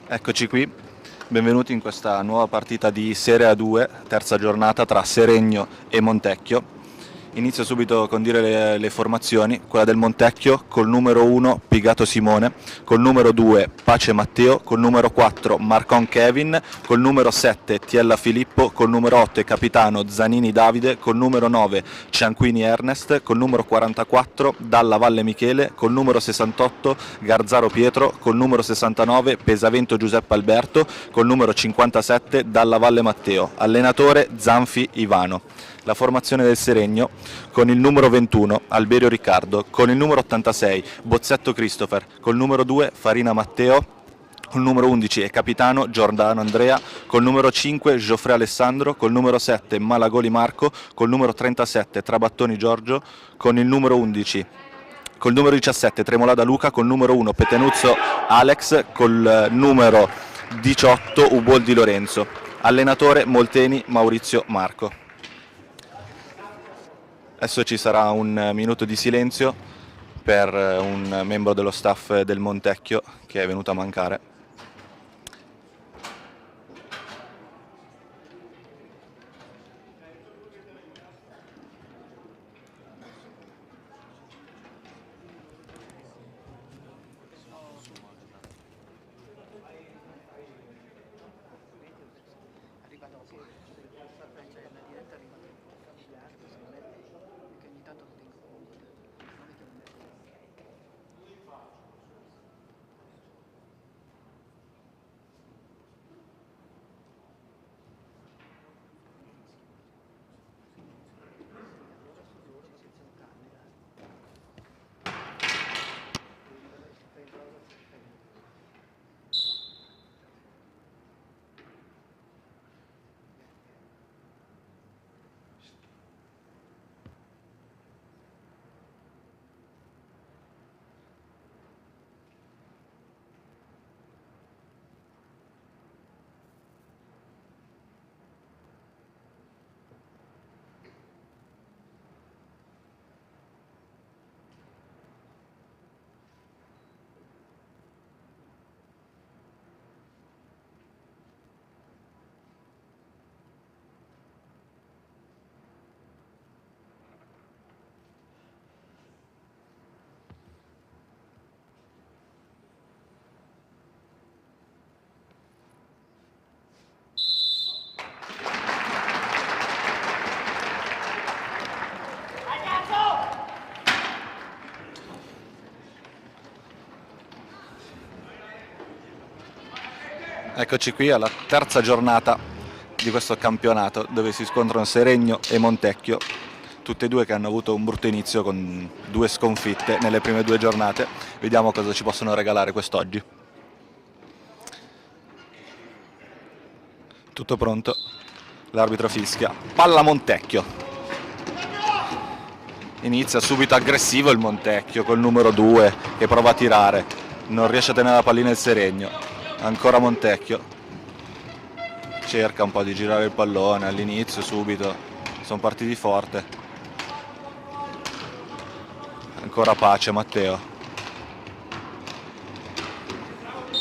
Eccoci qui, benvenuti in questa nuova partita di Serie A2, terza giornata tra Seregno e Montecchio. Inizio subito con dire le formazioni: quella del Montecchio col numero 1 Pigato Simone, col numero 2 Pace Matteo, col numero 4 Marcon Kevin, col numero 7 Tiella Filippo, col numero 8 capitano Zanini Davide, col numero 9 Cianquini Ernest, col numero 44 Dalla Valle Michele, col numero 68 Garzaro Pietro, col numero 69 Pesavento Giuseppe Alberto, col numero 57 Dalla Valle Matteo. Allenatore Zanfi Ivano. La formazione del Seregno con il numero 21 Alberio Riccardo, con il numero 86 Bozzetto Christopher, col numero 2 Farina Matteo, col numero 11 è capitano Giordano Andrea, col numero 5 Gioffre Alessandro, col numero 7 Malagoli Marco, col numero 37 Trabattoni Giorgio, con il numero 11 col numero 17 Tremolada Luca, col numero 1 Petenuzzo Alex, col numero 18 Uboldi Lorenzo. Allenatore Molteni Maurizio Marco. Adesso ci sarà un minuto di silenzio per un membro dello staff del Montecchio che è venuto a mancare. Eccoci qui alla terza giornata di questo campionato dove si scontrano Seregno e Montecchio, tutte e due che hanno avuto un brutto inizio con 2 sconfitte nelle prime 2 giornate. Vediamo cosa ci possono regalare quest'oggi. Tutto pronto, l'arbitro fischia, palla Montecchio. Inizia subito aggressivo il Montecchio col numero 2 che prova a tirare, non riesce a tenere la pallina il Seregno. Ancora Montecchio, cerca un po' di girare il pallone all'inizio, subito sono partiti forte. Ancora Pace Matteo,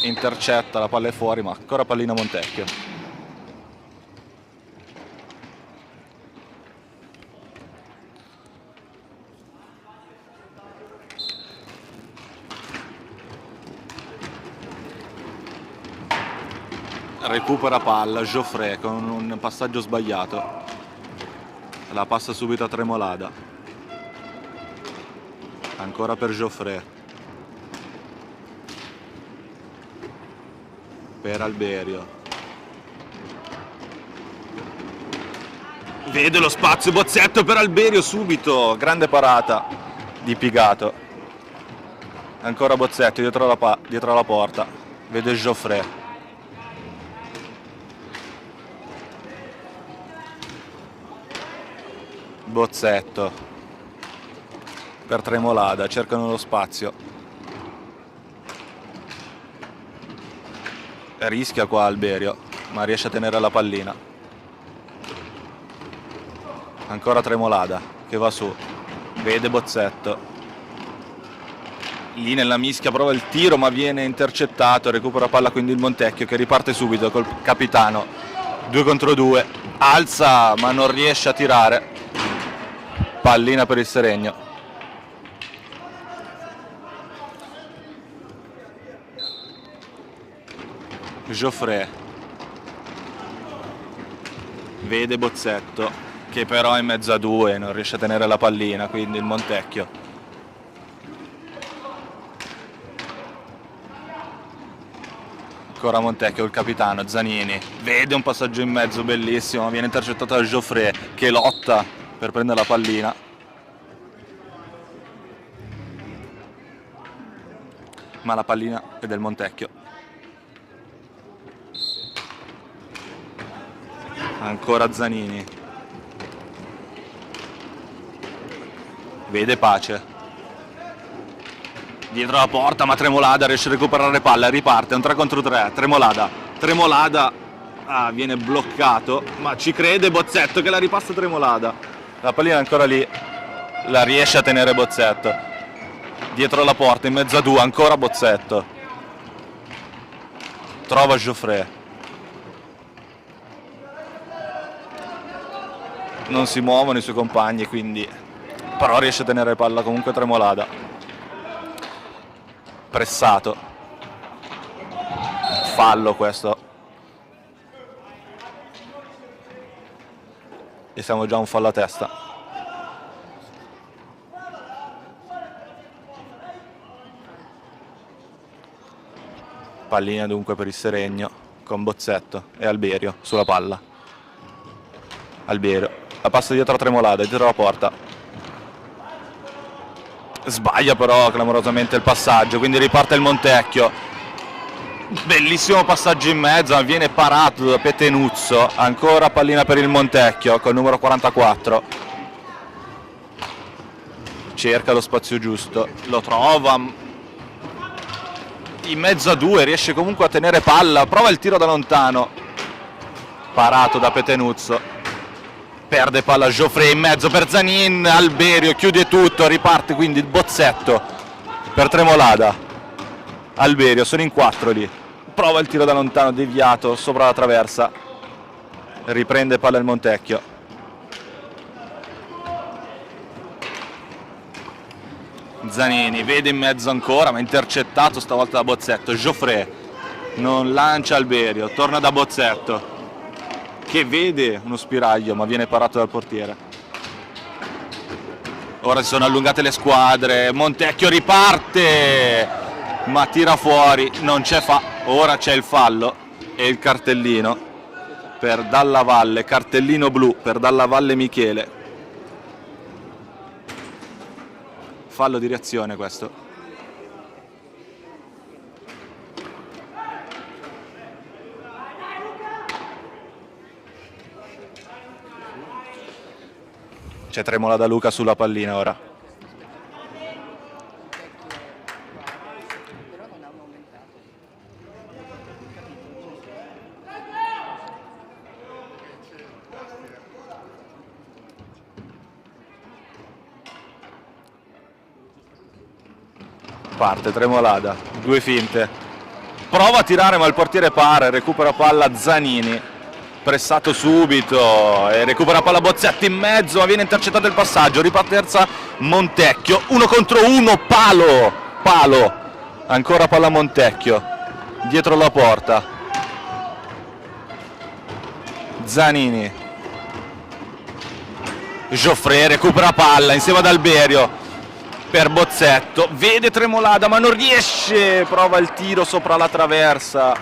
intercetta, la palla è fuori, ma ancora pallina Montecchio. Recupera palla Gioffre con un passaggio sbagliato, la passa subito a Tremolada, ancora per Gioffre, per Alberio, vede lo spazio Bozzetto per Alberio subito, grande parata di Pigato, ancora Bozzetto dietro la porta, vede Gioffre. Bozzetto per Tremolada, cercano lo spazio, rischia qua Alberio ma riesce a tenere la pallina. Ancora Tremolada che va su, vede Bozzetto, lì nella mischia prova il tiro ma viene intercettato, recupera palla quindi il Montecchio che riparte subito col capitano, 2 contro 2, alza ma non riesce a tirare, pallina per il Seregno. Geoffrey vede Bozzetto che però è in mezzo a 2, non riesce a tenere la pallina, quindi il Montecchio. Ancora Montecchio, il capitano, Zanini, vede un passaggio in mezzo bellissimo, viene intercettato da Geoffrey che lotta per prendere la pallina. Ma la pallina è del Montecchio. Ancora Zanini. Vede Pace. Dietro la porta ma Tremolada riesce a recuperare palla, riparte, un 3 contro 3, Tremolada viene bloccato, ma ci crede Bozzetto che la ripassa Tremolada. La pallina è ancora lì, la riesce a tenere Bozzetto. Dietro la porta, in mezzo a 2, ancora Bozzetto. Trova Geoffrey. Non si muovono i suoi compagni, quindi però riesce a tenere palla comunque Tremolada. Pressato, fallo questo, e siamo già a un fallo a testa. Pallina dunque per il Seregno con Bozzetto e Alberio sulla palla. Alberio la passa dietro a Tremolada, dietro la porta. Sbaglia però clamorosamente il passaggio, quindi riparte il Montecchio. Bellissimo passaggio in mezzo, ma viene parato da Petenuzzo. Ancora pallina per il Montecchio col numero 44. Cerca lo spazio giusto, lo trova in mezzo a 2, riesce comunque a tenere palla, prova il tiro da lontano, parato da Petenuzzo. Perde palla Geoffrey in mezzo per Zanin, Alberio chiude tutto, riparte quindi il Bozzetto per Tremolada. Alberio, sono in 4 lì, prova il tiro da lontano deviato sopra la traversa, riprende palla il Montecchio. Zanini vede in mezzo ancora ma intercettato stavolta da Bozzetto. Geoffrey non lancia Alberio, torna da Bozzetto che vede uno spiraglio ma viene parato dal portiere. Ora si sono allungate le squadre, Montecchio riparte ma tira fuori, non c'è ora c'è il fallo e il cartellino per Dalla Valle, cartellino blu per Dalla Valle Michele. Fallo di reazione questo. C'è Tremolada Luca sulla pallina ora. Parte Tremolada, 2 finte. Prova a tirare ma il portiere para, recupera palla Zanini. Pressato subito e recupera palla Bozzetto in mezzo ma viene intercettato il passaggio, riparte terza Montecchio, 1 contro 1, palo, ancora palla Montecchio, dietro la porta, Zanini, Geoffrey recupera palla insieme ad Alberio per Bozzetto, vede Tremolada ma non riesce, prova il tiro sopra la traversa,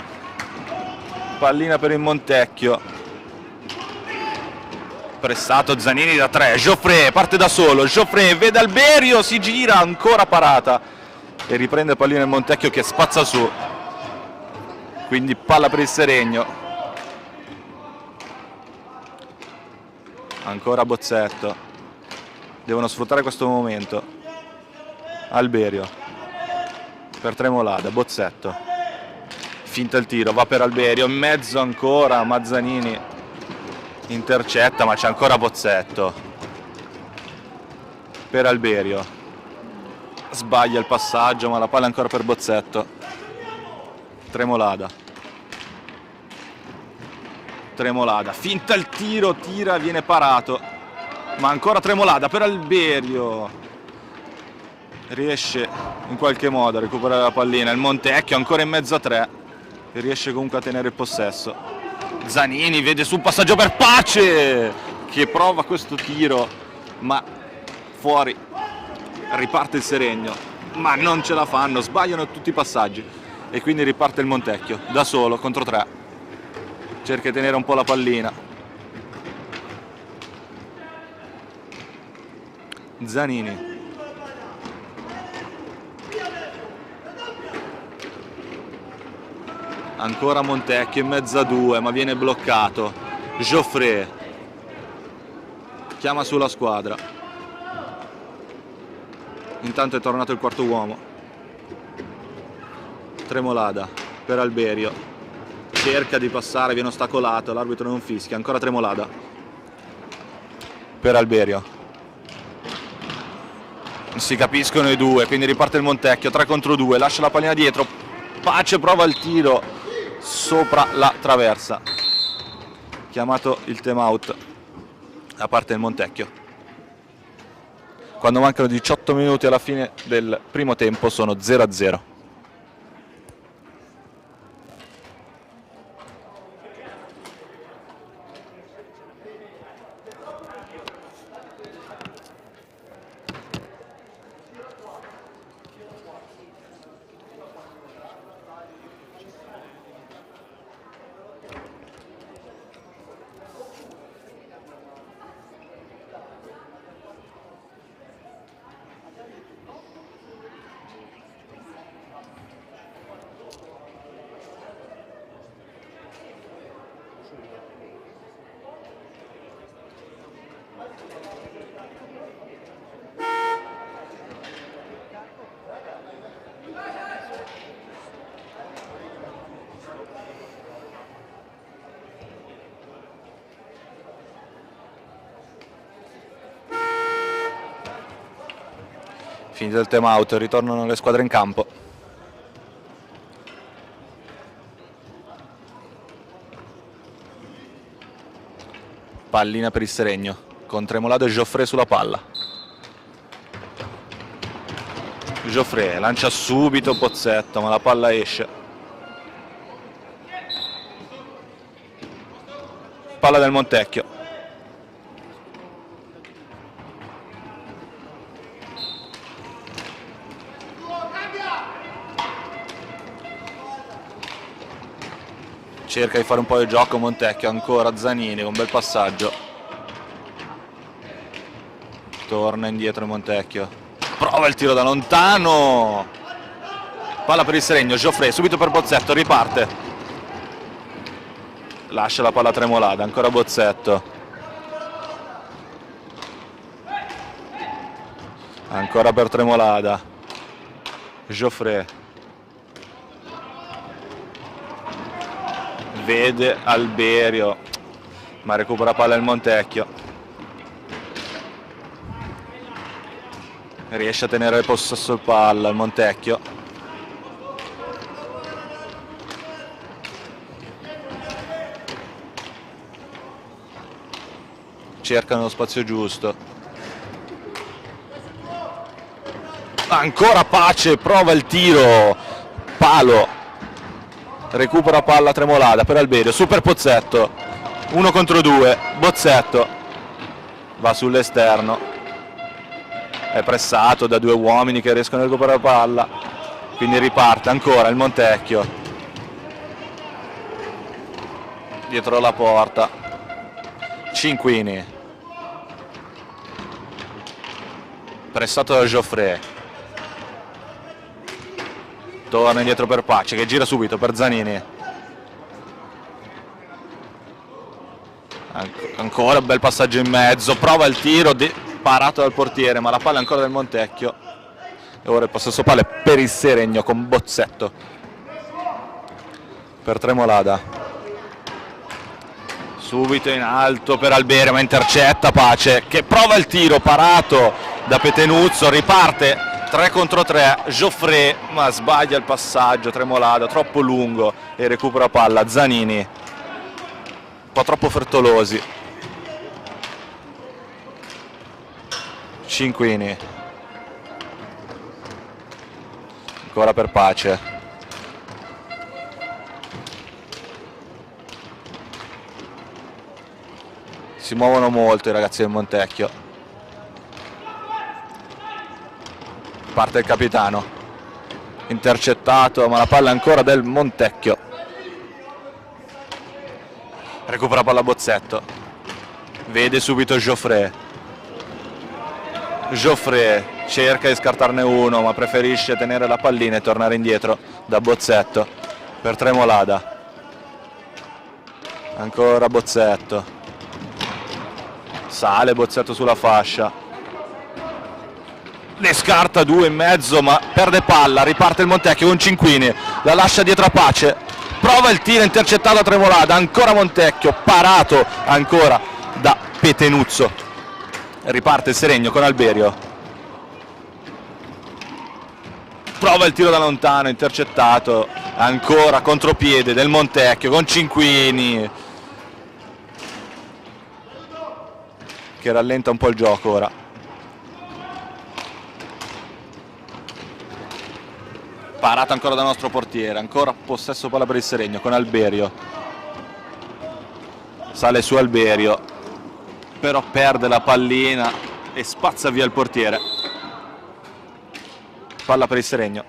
pallina per il Montecchio. Pressato Zanini da 3, Geoffrey parte da solo, Geoffrey vede Alberio, si gira, ancora parata e riprende pallina il Montecchio che spazza su, quindi palla per il Seregno. Ancora Bozzetto, devono sfruttare questo momento. Alberio per Tremolada, Bozzetto finta il tiro, va per Alberio, in mezzo ancora Mazzanini intercetta ma c'è ancora Bozzetto, per Alberio, sbaglia il passaggio ma la palla è ancora per Bozzetto. Tremolada, finta il tiro, tira, viene parato, ma ancora Tremolada per Alberio, riesce in qualche modo a recuperare la pallina. Il Montecchio ancora in mezzo a 3 e riesce comunque a tenere il possesso. Zanini vede su un passaggio per Pace che prova questo tiro ma fuori, riparte il Seregno ma non ce la fanno, sbagliano tutti i passaggi e quindi riparte il Montecchio da solo contro 3, cerca di tenere un po' la pallina. Zanini, ancora Montecchio in mezzo a 2 ma viene bloccato. Geoffrey chiama sulla squadra, intanto è tornato il quarto uomo. Tremolada per Alberio, cerca di passare, viene ostacolato, l'arbitro non fischia. Ancora Tremolada per Alberio, si capiscono i due, quindi riparte il Montecchio 3 contro 2, lascia la pallina dietro. Pace prova il tiro sopra la traversa, chiamato il time out da parte del Montecchio. Quando mancano 18 minuti alla fine del primo tempo sono 0-0. Finito il time out, ritornano le squadre in campo. Pallina per il Seregno con Tremolado e Geoffrey sulla palla. Geoffrey lancia subito Bozzetto ma la palla esce. Palla del Montecchio. Cerca di fare un po' di gioco Montecchio, ancora Zanini, un bel passaggio. Torna indietro Montecchio. Prova il tiro da lontano. Palla per il Seregno, Geoffrey subito per Bozzetto, riparte. Lascia la palla a Tremolada, ancora Bozzetto. Ancora per Tremolada. Geoffrey. Vede Alberio ma recupera palla il Montecchio, riesce a tenere il possesso palla il Montecchio. Cercano lo spazio giusto, ancora Pace, prova il tiro, palo. Recupera palla Tremolada per Alberio, super Bozzetto, 1 contro 2, Bozzetto va sull'esterno, è pressato da 2 uomini che riescono a recuperare palla, quindi riparte ancora il Montecchio, dietro la porta, Cinquini, pressato da Geoffrey. Torna indietro per Pace che gira subito per Zanini. Ancora un bel passaggio in mezzo, prova il tiro parato dal portiere ma la palla è ancora del Montecchio e ora il possesso palla è per il Seregno con Bozzetto per Tremolada, subito in alto per Alberio ma intercetta Pace che prova il tiro parato da Petenuzzo, riparte 3 contro 3, Geoffrey ma sbaglia il passaggio, Tremolada troppo lungo e recupera palla, Zanini un po' troppo frettolosi, Cinquini ancora per Pace, si muovono molto i ragazzi del Montecchio, parte il capitano, intercettato ma la palla è ancora del Montecchio, recupera palla Bozzetto, vede subito Geoffrey, cerca di scartarne uno ma preferisce tenere la pallina e tornare indietro da Bozzetto per Tremolada, ancora Bozzetto, sale Bozzetto sulla fascia, ne scarta 2 in mezzo ma perde palla, riparte il Montecchio con Cinquini, la lascia dietro a Pace, prova il tiro intercettato a Tremolada, ancora Montecchio, parato ancora da Petenuzzo, riparte il Seregno con Alberio, prova il tiro da lontano, intercettato, ancora contropiede del Montecchio con Cinquini che rallenta un po' il gioco ora. Parata ancora dal nostro portiere, ancora possesso palla per il Seregno con Alberio, sale su Alberio, però perde la pallina e spazza via il portiere, palla per il Seregno.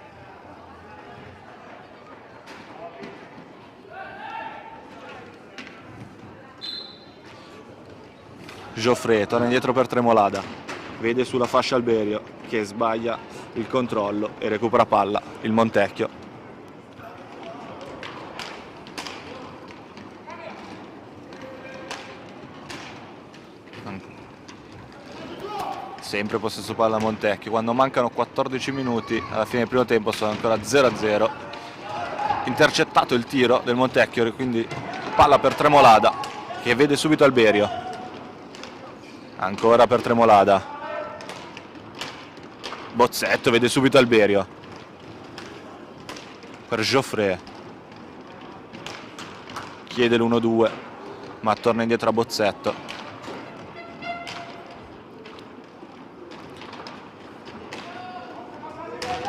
Geoffrey torna indietro per Tremolada, vede sulla fascia Alberio che sbaglia il controllo e recupera palla il Montecchio. Sempre possesso palla Montecchio, quando mancano 14 minuti alla fine del primo tempo sono ancora 0-0, intercettato il tiro del Montecchio, quindi palla per Tremolada che vede subito Alberio, ancora per Tremolada, Bozzetto vede subito Alberio per Geoffrey, chiede l'1-2 ma torna indietro a Bozzetto,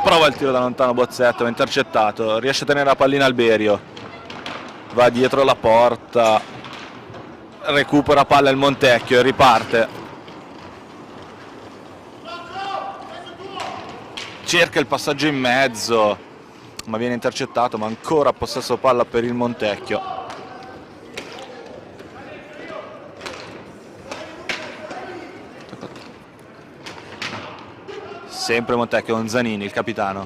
prova il tiro da lontano Bozzetto, ma intercettato, riesce a tenere la pallina Alberio, va dietro la porta, recupera palla il Montecchio e riparte, cerca il passaggio in mezzo ma viene intercettato, ma ancora possesso palla per il Montecchio. Sempre Montecchio con Zanini, il capitano,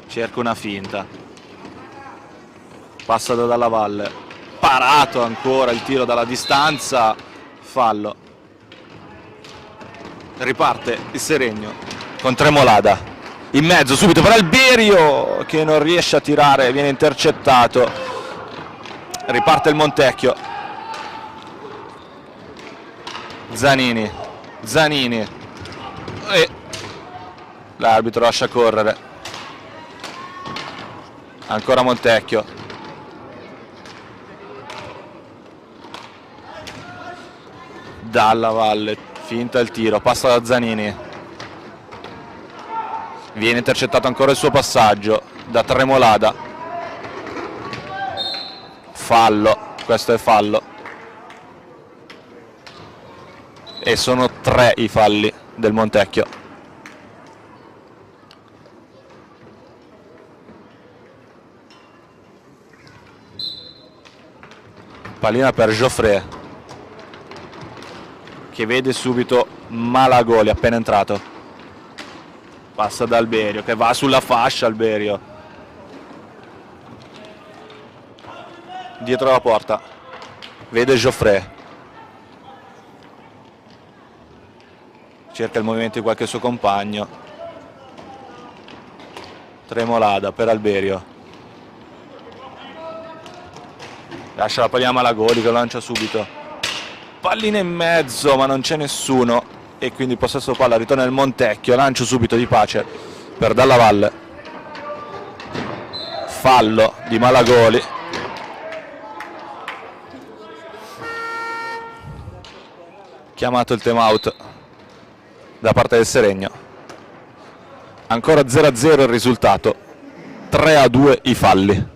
cerca una finta, passa da Dalla Valle, parato ancora il tiro dalla distanza, fallo, riparte il Seregno con Tremolada in mezzo subito per Alberio che non riesce a tirare, viene intercettato, riparte il Montecchio, Zanini e l'arbitro lascia correre, ancora Montecchio, Dalla Valle, finta il tiro, passa da Zanini, viene intercettato ancora il suo passaggio da Tremolada, fallo, questo è fallo e sono 3 i falli del Montecchio. Pallina per Geoffrey che vede subito Malagoli appena entrato, passa da Alberio che va sulla fascia, Alberio dietro la porta, vede Geoffrey, cerca il movimento di qualche suo compagno, Tremolada per Alberio, lascia la pallina a Malagoli che lo lancia subito, pallina in mezzo ma non c'è nessuno, e quindi possesso palla ritorna il Montecchio, lancio subito di Pace per Dalla Valle, fallo di Malagoli, chiamato il time out da parte del Seregno. Ancora 0-0 il risultato, 3-2 i falli.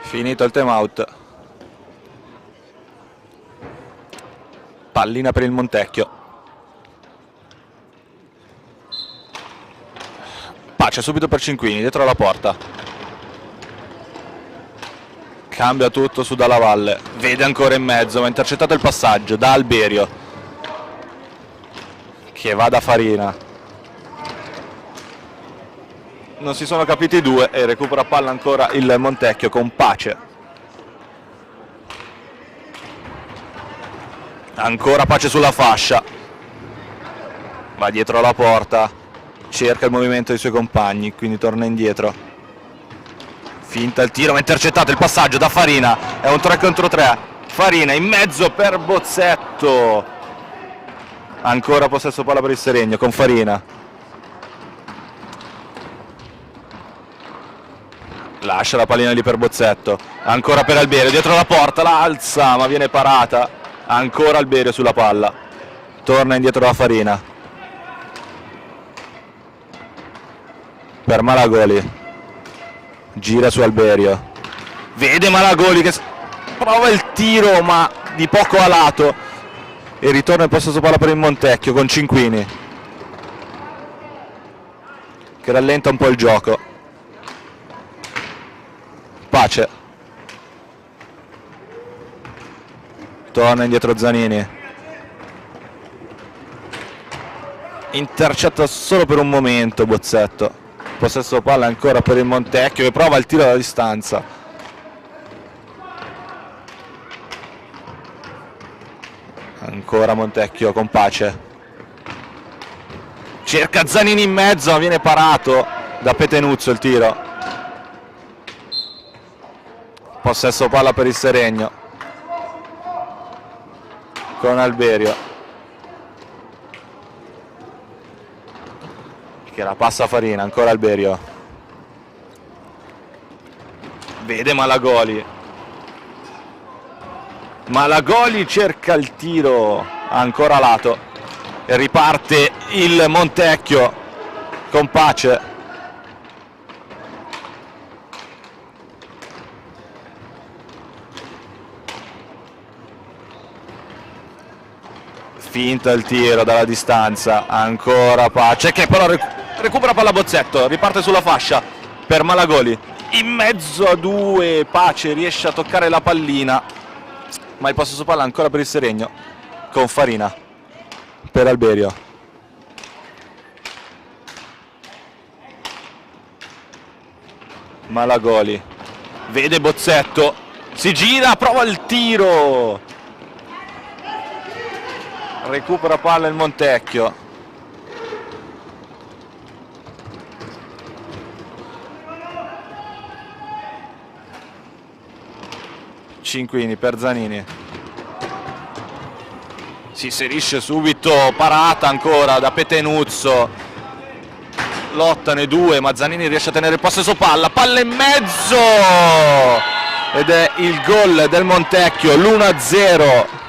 Finito il time out, pallina per il Montecchio, Pace subito per Cinquini, dietro la porta, cambia tutto su Dalla Valle, vede ancora in mezzo, ma intercettato il passaggio da Alberio, che va da Farina, non si sono capiti i due e recupera palla ancora il Montecchio con Pace. Ancora Pace sulla fascia, va dietro la porta, cerca il movimento dei suoi compagni, quindi torna indietro, finta il tiro ma intercettato il passaggio da Farina, è un 3 contro 3, Farina in mezzo per Bozzetto, ancora possesso palla per il Seregno con Farina, lascia la pallina lì per Bozzetto, ancora per Alberio, dietro la porta, la alza ma viene parata, ancora Alberio sulla palla, torna indietro la Farina, per Malagoli, gira su Alberio, vede Malagoli che prova il tiro ma di poco a lato e ritorna il possesso palla per il Montecchio con Cinquini che rallenta un po' il gioco. Pace, torna indietro Zanini, intercetta solo per un momento Bozzetto, possesso palla ancora per il Montecchio che prova il tiro da distanza, ancora Montecchio con Pace, cerca Zanini in mezzo ma viene parato da Petenuzzo il tiro, possesso palla per il Seregno con Alberio che la passa a Farina, ancora Alberio, vede Malagoli, Malagoli cerca il tiro ancora a lato e riparte il Montecchio con Pace, finta il tiro dalla distanza, ancora Pace che però recupera palla Bozzetto, riparte sulla fascia per Malagoli, in mezzo a due, Pace riesce a toccare la pallina ma il possesso palla ancora per il Seregno con Farina per Alberio, Malagoli vede Bozzetto, si gira, prova il tiro, recupera palla il Montecchio, Cinquini per Zanini, si inserisce subito, parata ancora da Petenuzzo, lottano i due ma Zanini riesce a tenere il possesso palla, palla in mezzo ed è il gol del Montecchio, l'1-0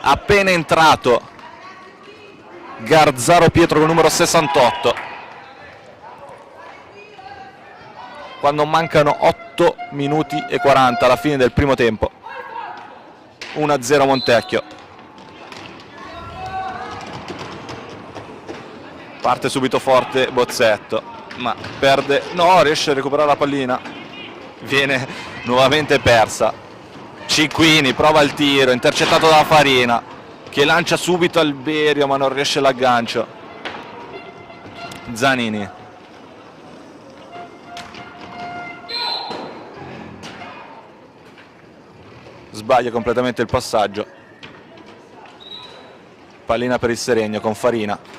appena entrato Garzaro Pietro con numero 68. Quando mancano 8 minuti e 40 alla fine del primo tempo. 1-0 Montecchio. Parte subito forte Bozzetto, ma perde, no, riesce a recuperare la pallina, viene nuovamente persa. Cicquini prova il tiro, intercettato dalla Farina, che lancia subito al Berio ma non riesce l'aggancio. Zanini. Sbaglia completamente il passaggio. Pallina per il Seregno con Farina.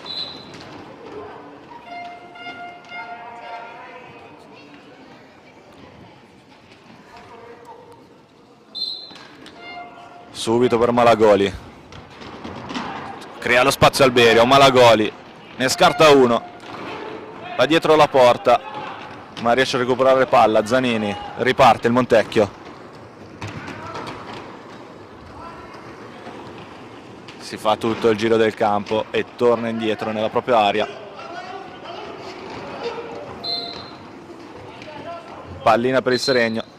Subito per Malagoli. Crea lo spazio al Berio, Malagoli. Ne scarta uno. Va dietro la porta, ma riesce a recuperare palla. Zanini. Riparte il Montecchio. Si fa tutto il giro del campo e torna indietro nella propria area. Pallina per il Seregno.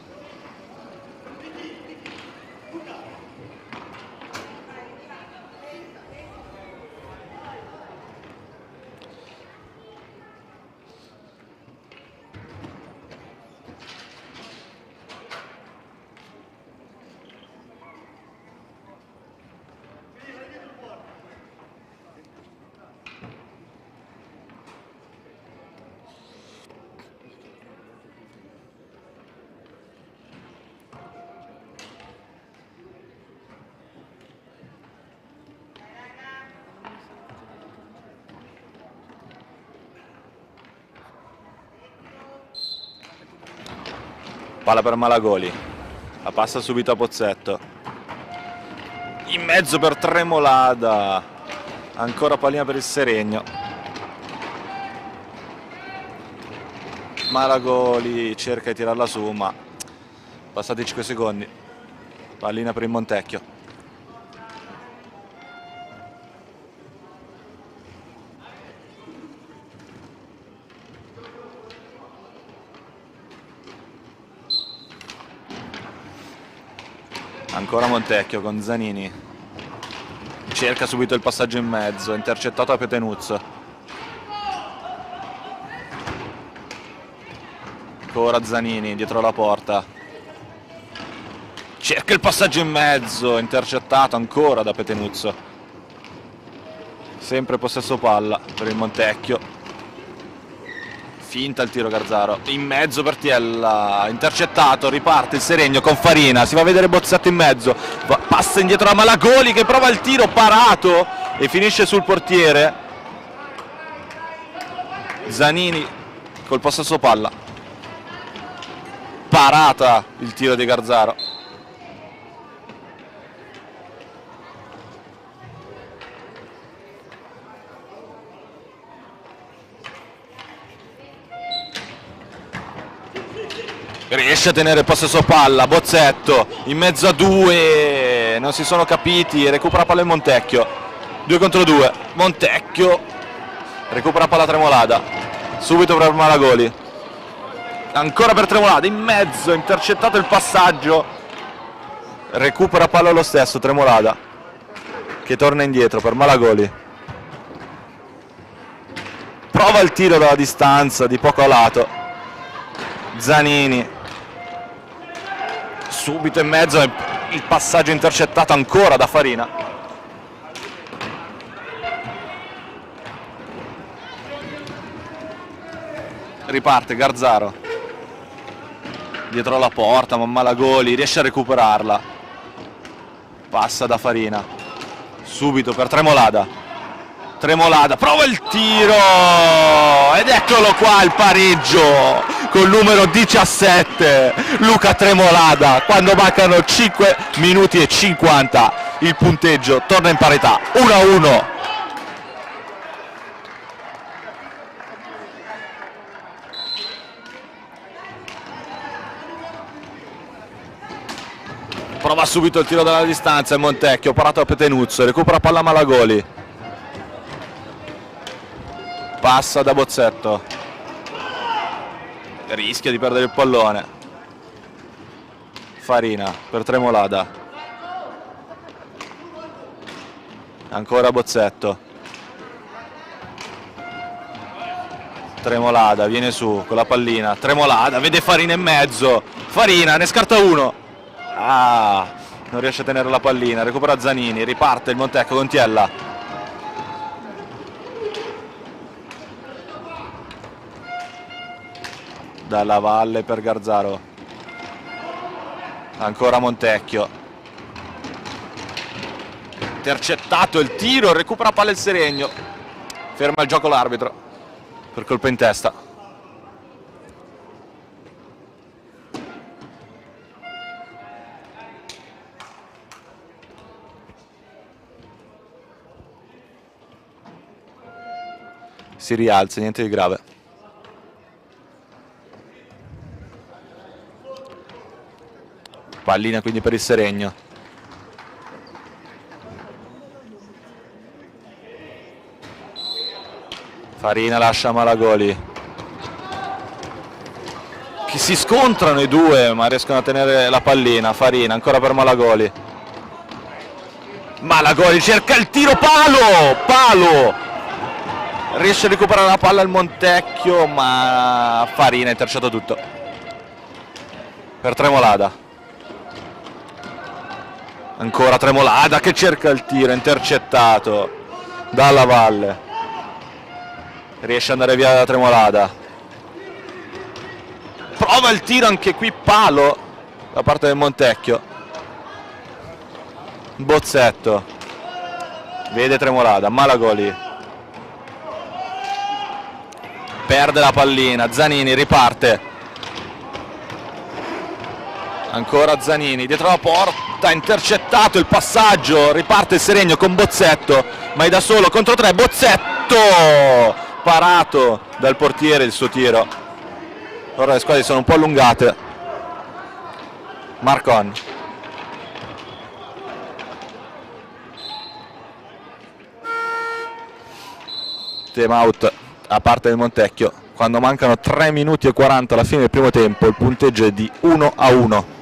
Palla per Malagoli, la passa subito a Pozzetto, in mezzo per Tremolada, ancora pallina per il Seregno. Malagoli cerca di tirarla su, ma passati 5 secondi, pallina per il Montecchio. Ancora Montecchio con Zanini, cerca subito il passaggio in mezzo, intercettato da Petenuzzo. Ancora Zanini dietro la porta, cerca il passaggio in mezzo, intercettato ancora da Petenuzzo. Sempre possesso palla per il Montecchio. Finta il tiro Garzaro, in mezzo per Tiella, intercettato, riparte il Seregno con Farina, si va a vedere Bozzetto in mezzo, passa indietro a Malagoli che prova il tiro, parato e finisce sul portiere. Zanini col possesso palla, parata il tiro di Garzaro. Riesce a tenere il possesso palla, Bozzetto in mezzo a due, non si sono capiti, recupera palla il Montecchio, 2 contro 2, Montecchio recupera palla Tremolada, subito per Malagoli, ancora per Tremolada, in mezzo, intercettato il passaggio, recupera palla lo stesso Tremolada, che torna indietro per Malagoli, prova il tiro dalla distanza di poco a lato, Zanini, subito in mezzo, il passaggio intercettato ancora da Farina. Riparte Garzaro, dietro la porta, ma Malagoli riesce a recuperarla, passa da Farina, subito per Tremolada. Tremolada prova il tiro ed eccolo qua il pareggio col numero 17 Luca Tremolada, quando mancano 5 minuti e 50 il punteggio torna in parità, 1-1. Prova subito il tiro dalla distanza il Montecchio, parato a Petenuzzo, recupera palla Malagoli. passa da Bozzetto, rischia di perdere il pallone. Farina per Tremolada, ancora Bozzetto, Tremolada viene su con la pallina, Tremolada vede Farina in mezzo, Farina ne scarta uno, non riesce a tenere la pallina, recupera Zanini, riparte il Montecchio con Tiella, dalla Valle per Garzaro, ancora Montecchio, intercettato il tiro, recupera palla il Seregno, ferma il gioco l'arbitro per colpo in testa. Si rialza, niente di grave. Pallina quindi per il Seregno. Farina lascia Malagoli. Che si scontrano i due, ma riescono a tenere la pallina. Farina ancora per Malagoli. Malagoli cerca il tiro, palo! Riesce a recuperare la palla il Montecchio, ma Farina ha intercettato tutto. Per Tremolada. Ancora Tremolada che cerca il tiro, intercettato dalla Valle. Riesce ad andare via da Tremolada. Prova il tiro anche qui, palo da parte del Montecchio. Bozzetto. Vede Tremolada, Malagoli. Perde la pallina, Zanini riparte. Ancora Zanini, dietro la porta, intercettato il passaggio, riparte il Seregno con Bozzetto, ma è da solo contro tre, Bozzetto! Parato dal portiere il suo tiro. Ora le squadre sono un po' allungate. Marcon. Time out a parte del Montecchio. Quando mancano 3 minuti e 40 alla fine del primo tempo, il punteggio è di 1-1.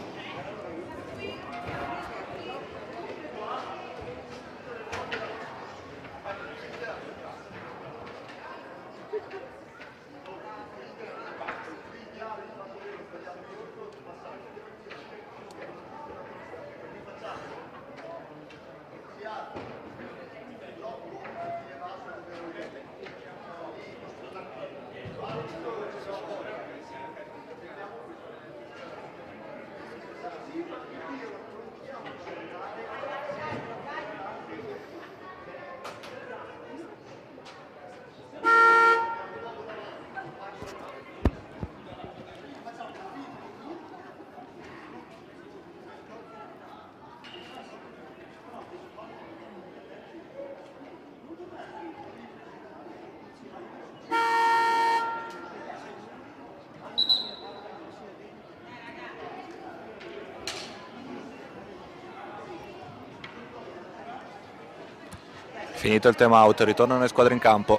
Finito il time out, ritornano le squadre in campo.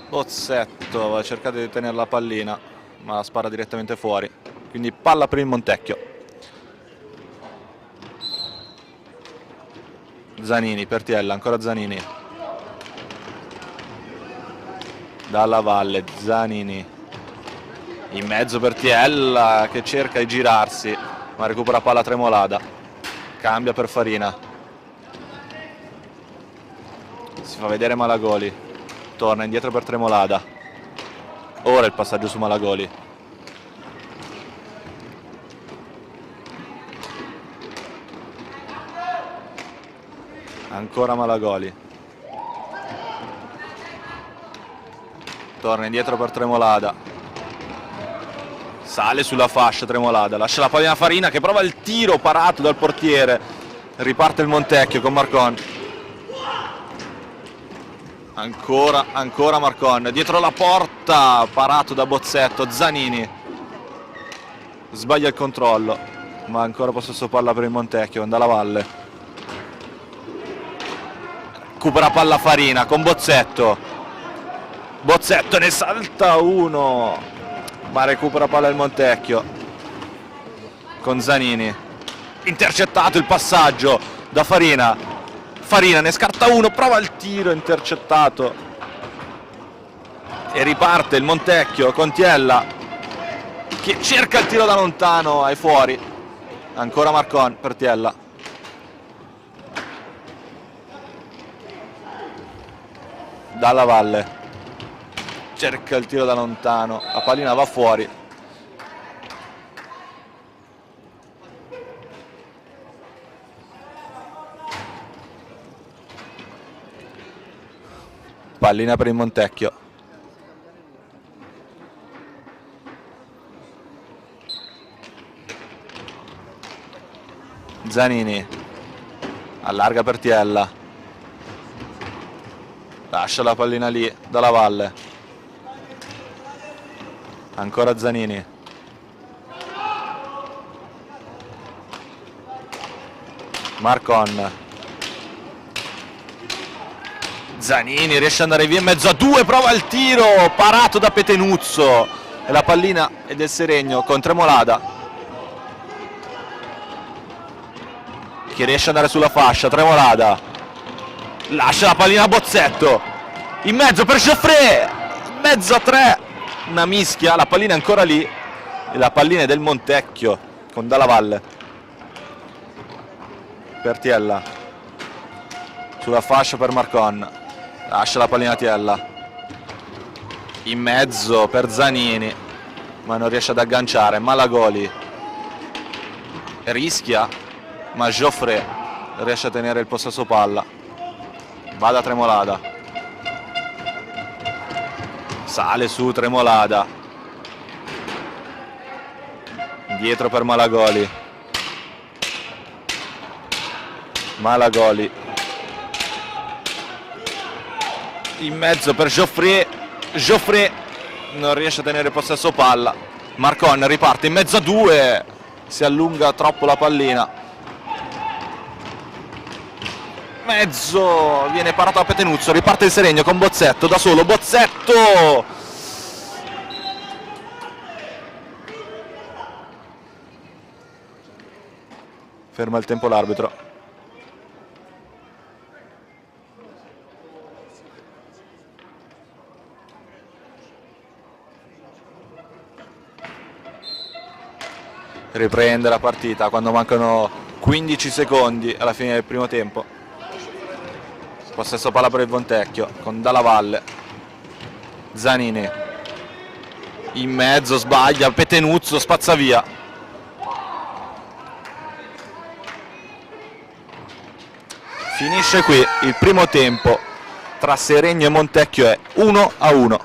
Bozzetto va a cercare di tenere la pallina, ma la spara direttamente fuori. Quindi palla per il Montecchio. Zanini per Tiella, ancora Zanini. Dalla Valle, Zanini in mezzo per Tiella che cerca di girarsi, ma recupera palla Tremolada. Cambia per Farina. Si fa vedere Malagoli. Torna indietro per Tremolada. Ora il passaggio su Malagoli. Ancora Malagoli. Torna indietro per Tremolada. Sale sulla fascia Tremolada. Lascia la pallina a Farina che prova il tiro parato dal portiere. Riparte il Montecchio con Marcon. Ancora Marcon. Dietro la porta. Parato da Bozzetto. Zanini. sbaglia il controllo, ma ancora possesso palla per il Montecchio con Dalla Valle. Recupera palla Farina con Bozzetto, Bozzetto ne salta uno, ma recupera palla il Montecchio con Zanini. Intercettato il passaggio da Farina, Farina ne scarta uno, prova il tiro, intercettato e riparte il Montecchio con Tiella che cerca il tiro da lontano, è fuori. Ancora Marcon per Tiella. Dalla Valle cerca il tiro da lontano, la pallina va fuori. Pallina per il Montecchio. Zanini allarga per Tiella, lascia la pallina lì Dalla Valle, ancora Zanini, Marcon, Zanini riesce ad andare via in mezzo a due, prova il tiro, parato da Petenuzzo e la pallina è del Seregno con Tremolada che riesce ad andare sulla fascia. Tremolada lascia la pallina a Bozzetto, in mezzo per Geoffrey, in mezzo a tre, una mischia, la pallina è ancora lì e la pallina è del Montecchio con Dalla Valle per Tiella, sulla fascia per Marcon, lascia la pallina a Tiella, in mezzo per Zanini ma non riesce ad agganciare. Malagoli rischia ma Geoffrey riesce a tenere il possesso palla, va da Tremolada, sale su Tremolada, dietro per Malagoli, Malagoli in mezzo per Geoffrey, Geoffrey non riesce a tenere il possesso palla. Marcon riparte in mezzo a due, si allunga troppo la pallina, mezzo, viene parato da Petenuzzo, riparte il Seregno con Bozzetto da solo, Bozzetto ferma il tempo l'arbitro. Riprende la partita quando mancano 15 secondi alla fine del primo tempo. Possesso palla per il Montecchio con Dalla Valle, Zanini in mezzo, sbaglia, Petenuzzo spazza via. Finisce qui il primo tempo tra Seregno e Montecchio, è 1-1.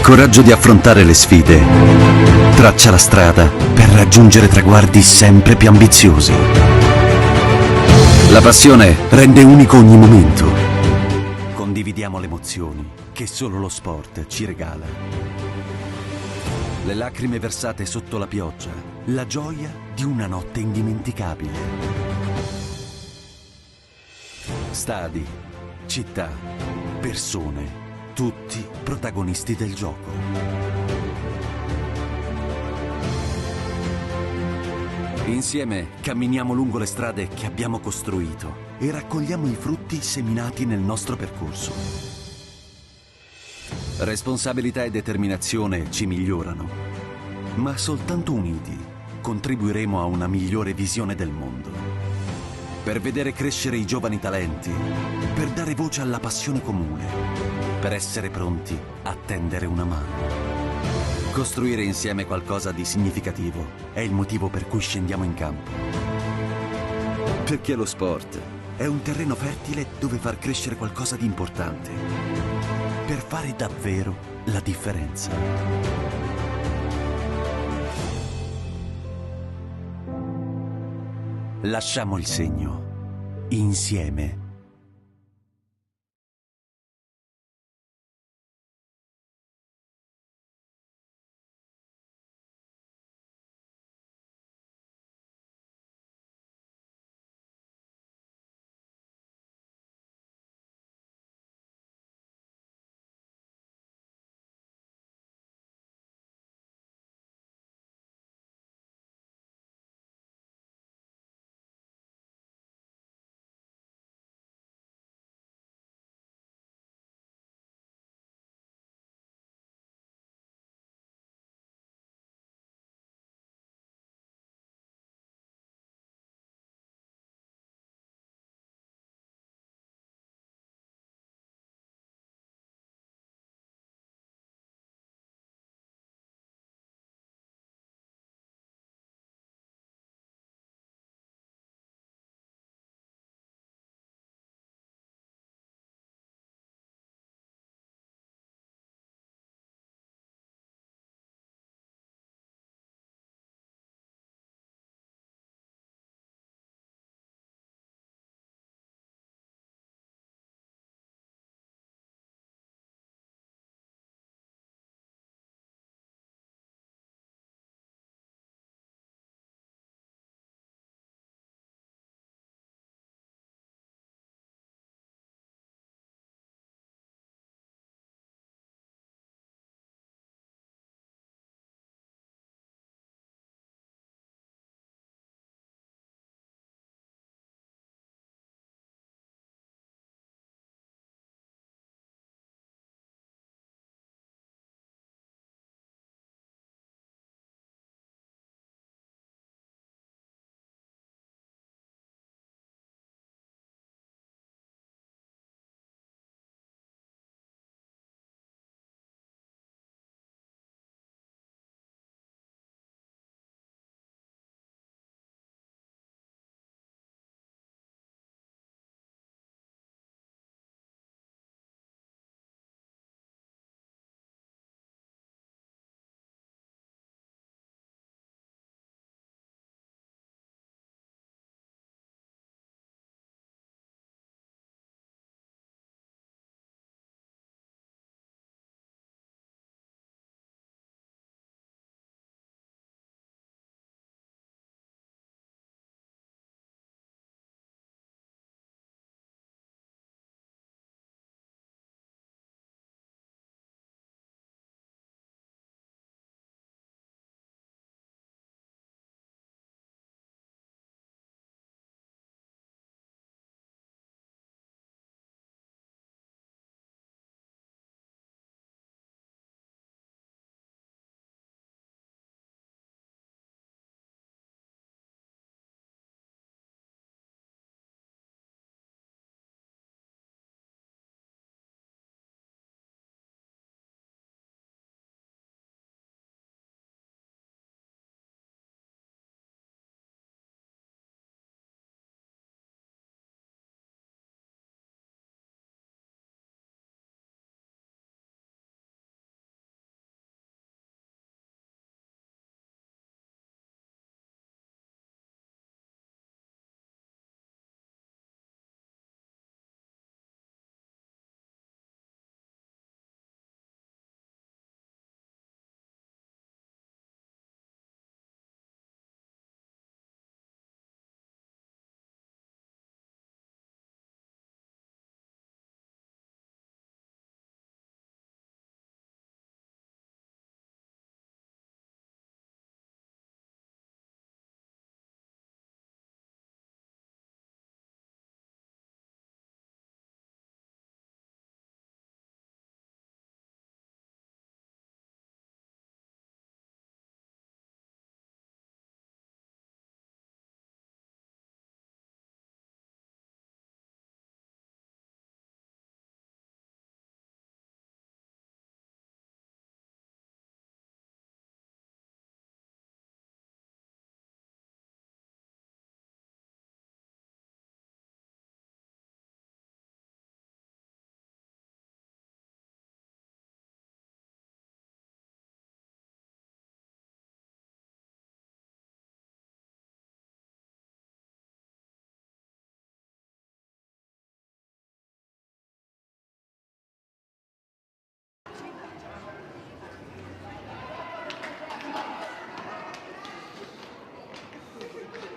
coraggio di affrontare le sfide traccia la strada per raggiungere traguardi sempre più ambiziosi. La passione rende unico ogni momento. Condividiamo le emozioni che solo lo sport ci regala. Le lacrime versate sotto la pioggia, la gioia di una notte indimenticabile. Stadi, città, persone, tutti protagonisti del gioco. Insieme camminiamo lungo le strade che abbiamo costruito e raccogliamo i frutti seminati nel nostro percorso. Responsabilità e determinazione ci migliorano, ma soltanto uniti contribuiremo a una migliore visione del mondo. Per vedere crescere i giovani talenti, per dare voce alla passione comune, per essere pronti a tendere una mano. Costruire insieme qualcosa di significativo è il motivo per cui scendiamo in campo. Perché lo sport è un terreno fertile dove far crescere qualcosa di importante, per fare davvero la differenza. Lasciamo il segno, insieme.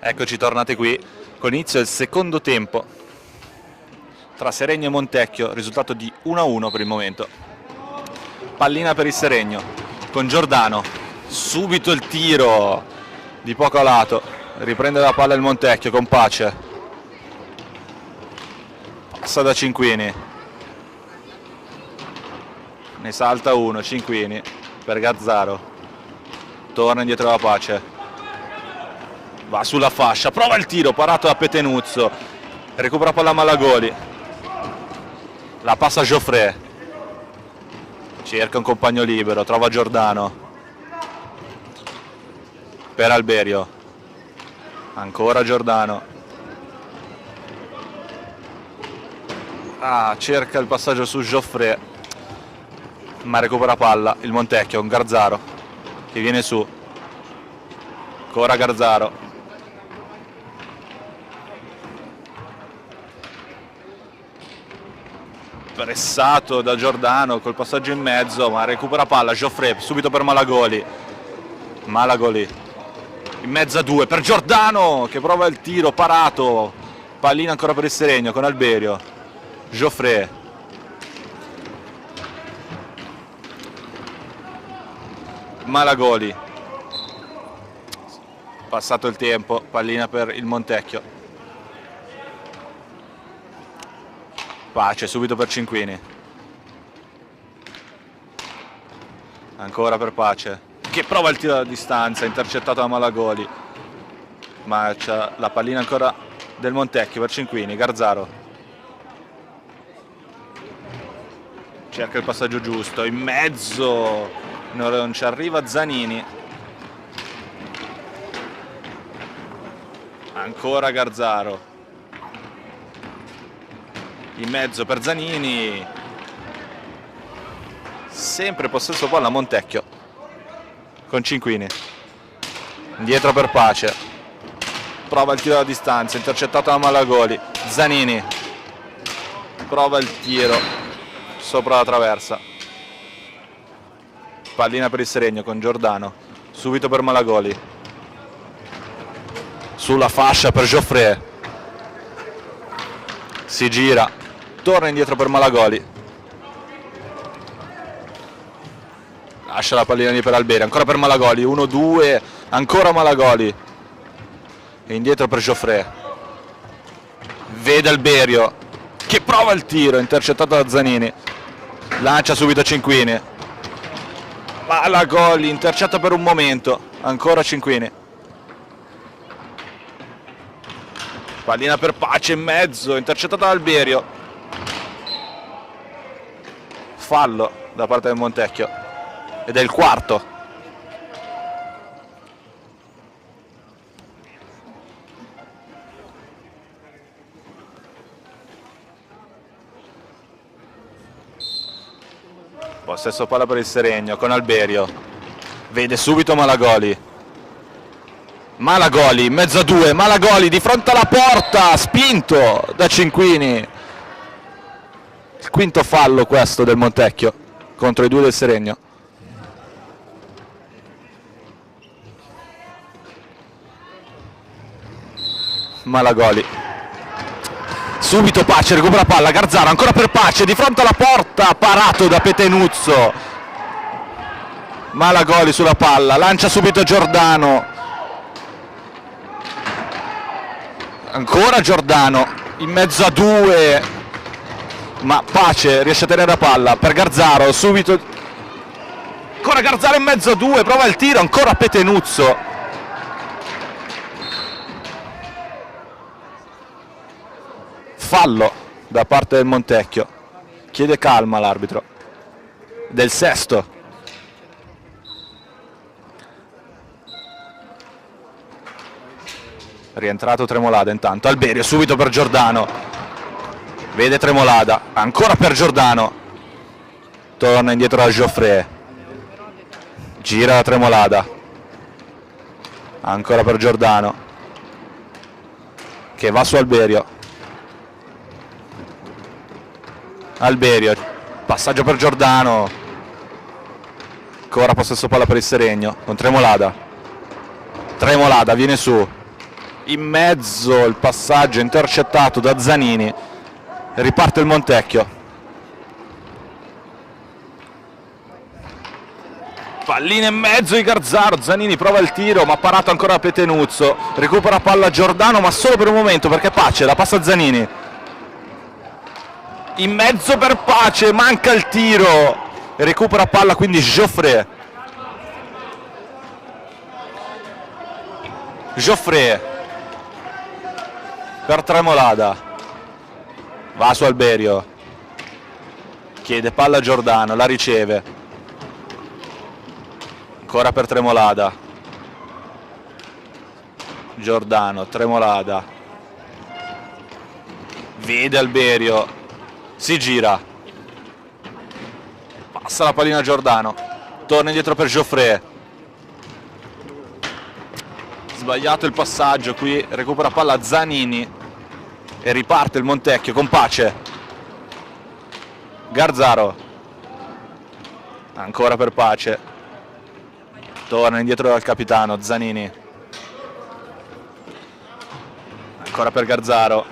Eccoci tornati qui con inizio del secondo tempo tra Seregno e Montecchio, risultato di 1-1 per il momento. Pallina per il Seregno con Giordano, subito il tiro di poco a lato, riprende la palla il Montecchio con Pace, passa da Cinquini, ne salta uno, Cinquini per Gazzaro, torna indietro la Pace, va sulla fascia, prova il tiro, parato da Petenuzzo, recupera palla Malagoli, la passa Geoffrey, cerca un compagno libero, trova Giordano per Alberio, ancora Giordano, cerca il passaggio su Geoffrey, ma recupera palla il Montecchio con Garzaro che viene su, ancora Garzaro, pressato da Giordano col passaggio in mezzo, ma recupera palla Geoffrey subito per Malagoli, in mezzo a due per Giordano che prova il tiro parato, pallina ancora per il Seregno con Alberio, Geoffrey, Malagoli, passato il tempo, pallina per il Montecchio, Pace subito per Cinquini, ancora per Pace che prova il tiro a distanza, intercettato da Malagoli, ma c'è la pallina ancora del Montecchio per Cinquini, Garzaro cerca il passaggio giusto, in mezzo non ci arriva Zanini, ancora Garzaro, in mezzo per Zanini, sempre possesso palla Montecchio con Cinquini, indietro per Pace, prova il tiro da distanza, intercettato da Malagoli, Zanini prova il tiro sopra la traversa, pallina per il Seregno con Giordano, subito per Malagoli, sulla fascia per Geoffrey, si gira, torna indietro per Malagoli, lascia la pallina lì per Alberio, ancora per Malagoli, 1-2, ancora Malagoli, e indietro per Geoffrey, vede Alberio che prova il tiro, intercettato da Zanini, lancia subito Cinquini, Malagoli intercetta per un momento, ancora Cinquini, pallina per Pace in mezzo, intercettato da Alberio, fallo da parte del Montecchio ed è il quarto. Possesso palla per il Seregno con Alberio, vede subito Malagoli, in mezzo a due, Malagoli di fronte alla porta, spinto da Cinquini, il quinto fallo questo del Montecchio contro i due del Seregno. Malagoli, subito Pace, recupera palla, Garzaro ancora per Pace, di fronte alla porta, parato da Petenuzzo, Malagoli sulla palla, lancia subito Giordano, ancora Giordano, in mezzo a due, ma Pace riesce a tenere la palla per Garzaro, subito, ancora Garzaro in mezzo a due, prova il tiro, ancora Petenuzzo, fallo da parte del Montecchio, chiede calma l'arbitro, del sesto. Rientrato Tremolada intanto, Alberio subito per Giordano, vede Tremolada, ancora per Giordano, torna indietro da Geoffrey, gira la Tremolada, ancora per Giordano che va su Alberio, passaggio per Giordano, ancora possesso palla per il Seregno con Tremolada, viene su, in mezzo il passaggio intercettato da Zanini, riparte il Montecchio. Pallina in mezzo di Garzaro, Zanini prova il tiro ma parato ancora da Petenuzzo, recupera palla Giordano ma solo per un momento perché Pace la passa a Zanini, in mezzo per Pace, manca il tiro, recupera palla quindi Geoffrey per Tremolada, va su Alberio, chiede palla a Giordano, la riceve, ancora per Tremolada, Giordano, Tremolada, vede Alberio, si gira, passa la pallina a Giordano, torna indietro per Geoffrey, sbagliato il passaggio qui, recupera palla Zanini e riparte il Montecchio con Pace, Garzaro, ancora per Pace, torna indietro dal capitano Zanini, ancora per Garzaro,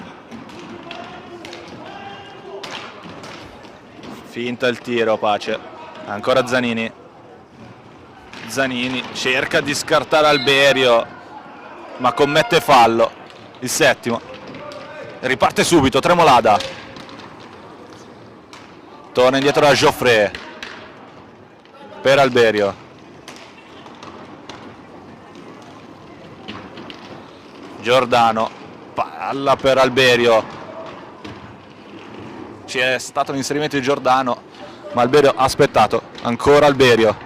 finta il tiro Pace, ancora Zanini, cerca di scartare Alberio ma commette fallo, il settimo, riparte subito Tremolada, torna indietro da Geoffrey per Alberio, Giordano, palla per Alberio, c'è stato un inserimento di Giordano ma Alberio ha aspettato, ancora Alberio,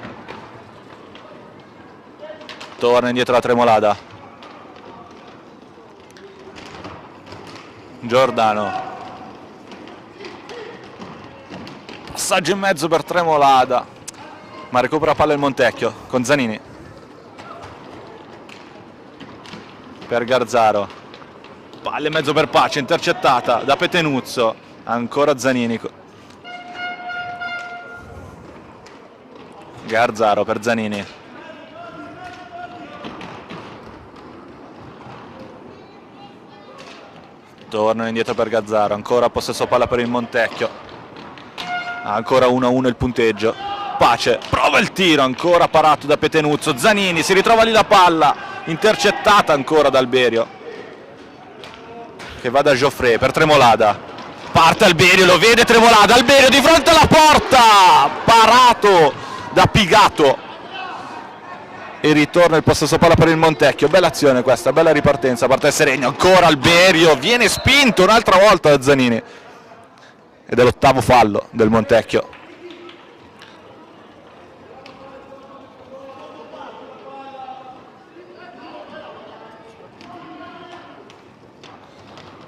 torna indietro la Tremolada, Giordano, passaggio in mezzo per Tremolada ma recupera palla il Montecchio con Zanini per Garzaro, palla in mezzo per Pace, intercettata da Petenuzzo, ancora Zanini, Garzaro per Zanini, tornano indietro per Garzaro, ancora possesso palla per il Montecchio, ancora 1-1 il punteggio, Pace prova il tiro, ancora parato da Petenuzzo, Zanini si ritrova lì la palla, intercettata ancora da Alberio che va da Geoffrey per Tremolada, parte Alberio, lo vede Tremolada, Alberio di fronte alla porta, parato da Pigato e ritorna il possesso palla per il Montecchio, bella azione questa, bella ripartenza, parte Seregno, ancora Alberio, viene spinto un'altra volta da Zanini ed è l'ottavo fallo del Montecchio.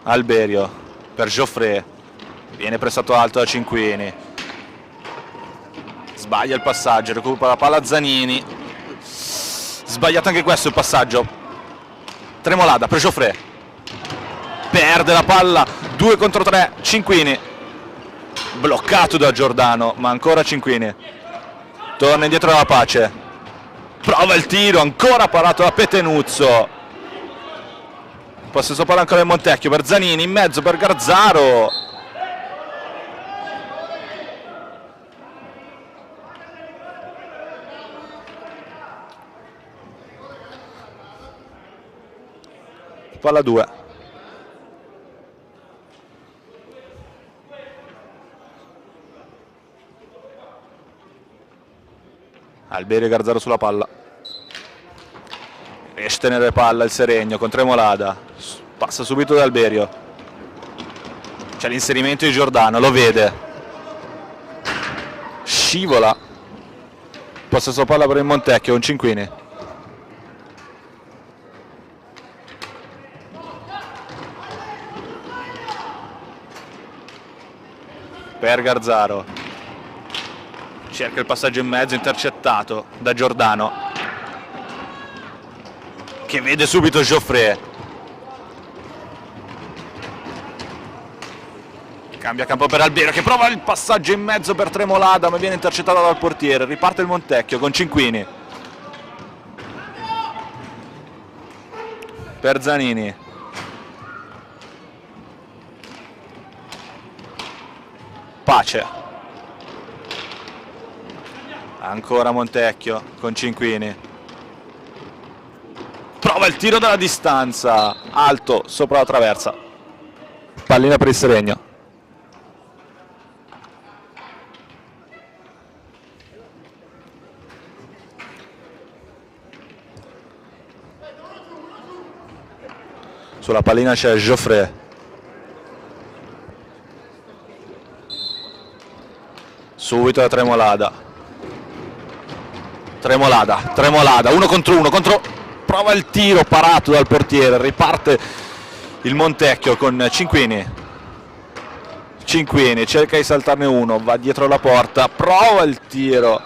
Alberio per Geoffrey, viene pressato alto da Cinquini, sbaglia il passaggio, recupera la palla Zanini, sbagliato anche questo il passaggio, Tremolada per Geoffrey, perde la palla, 2 contro 3, Cinquini, bloccato da Giordano, ma ancora Cinquini, torna indietro alla Pace, prova il tiro, ancora parato da Petenuzzo, possesso palla ancora il Montecchio per Zanini, in mezzo per Garzaro, palla 2, Alberio e Garzaro sulla palla, riesce a tenere palla il Seregno con Tremolada, passa subito da Alberio, c'è l'inserimento di Giordano, lo vede, scivola, possesso palla per il Montecchio con Cinquini, per Garzaro, cerca il passaggio in mezzo, intercettato da Giordano che vede subito Geoffrey, cambia campo per Alberio che prova il passaggio in mezzo per Tremolada ma viene intercettato dal portiere, riparte il Montecchio con Cinquini, per Zanini. Pace. Ancora Montecchio con Cinquini. Prova il tiro dalla distanza, alto sopra la traversa. Pallina per il Seregno. Sulla pallina c'è Geoffrey. Subito da Tremolada. Tremolada, uno contro uno, prova il tiro parato dal portiere, riparte il Montecchio con Cinquini. Cinquini cerca di saltarne uno, va dietro la porta, prova il tiro.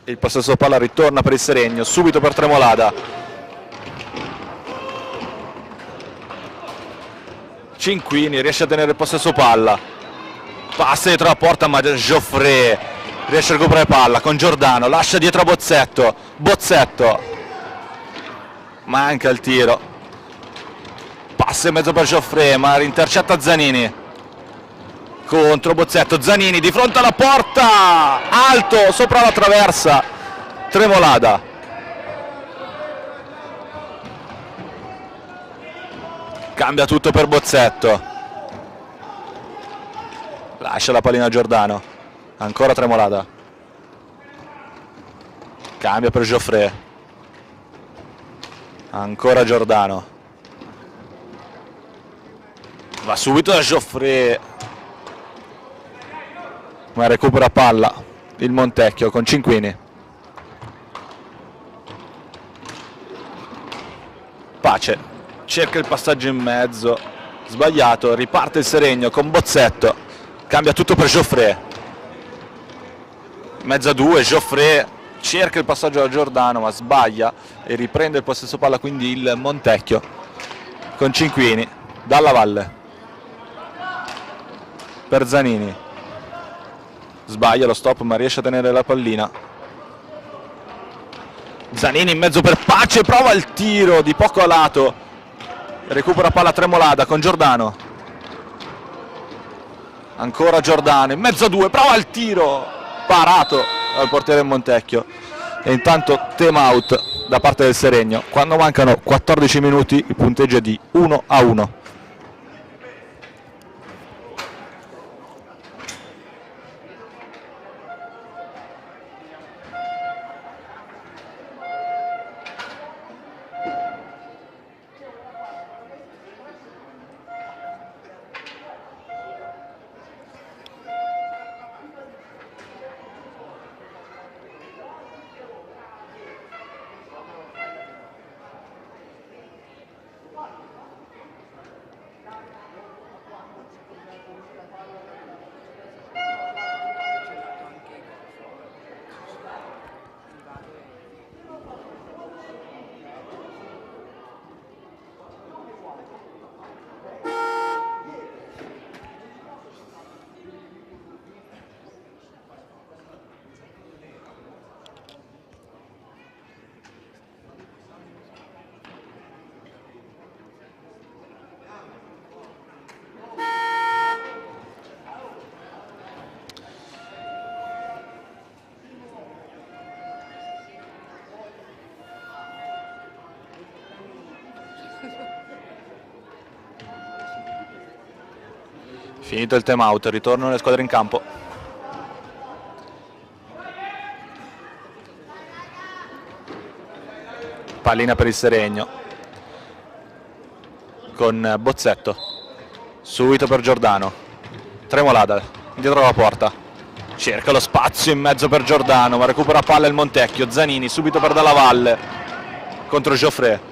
Il possesso palla ritorna per il Seregno, subito per Tremolada. Cinquini riesce a tenere il possesso palla, passa dietro la porta ma Geoffrey riesce a recuperare palla con Giordano, lascia dietro a Bozzetto, manca il tiro, passa in mezzo per Geoffrey ma intercetta Zanini contro Bozzetto. Zanini di fronte alla porta, alto sopra la traversa, Tremolada. Cambia tutto per Bozzetto, lascia la pallina a Giordano, ancora Tremolada, cambia per Geoffrey, ancora Giordano, va subito da Geoffrey ma recupera palla il Montecchio con Cinquini. Pace cerca il passaggio in mezzo, sbagliato, riparte il Seregno con Bozzetto, cambia tutto per Geoffrey, mezza due, Geoffrey cerca il passaggio da Giordano ma sbaglia e riprende il possesso palla quindi il Montecchio con Cinquini, dalla valle per Zanini, sbaglia lo stop ma riesce a tenere la pallina. Zanini in mezzo per Pace, prova il tiro di poco a lato, recupera palla Tremolada con Giordano, ancora Giordano in mezzo a due, prova il tiro parato dal portiere Montecchio e intanto time out da parte del Seregno. Quando mancano 14 minuti il punteggio è di 1-1. Finito il time out, ritornano le squadre in campo. Pallina per il Seregno con Bozzetto, subito per Giordano, Tremolada dietro la porta, cerca lo spazio in mezzo per Giordano ma recupera palla il Montecchio. Zanini subito per Dalla Valle contro Geoffrey,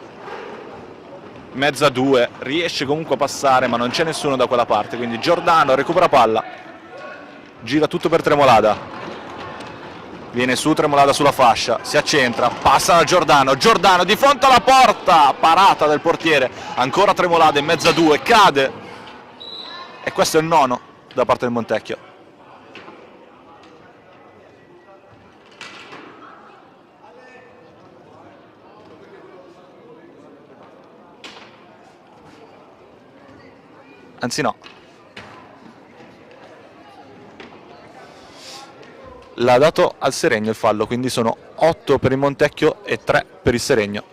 mezza due, riesce comunque a passare ma non c'è nessuno da quella parte, quindi Giordano recupera palla, gira tutto per Tremolada, viene su Tremolada sulla fascia, si accentra, passa da Giordano, Giordano di fronte alla porta, parata del portiere, ancora Tremolada in mezza due, cade e questo è il nono da parte del Montecchio. Anzi no. L'ha dato al Seregno il fallo, quindi sono 8 per il Montecchio e 3 per il Seregno.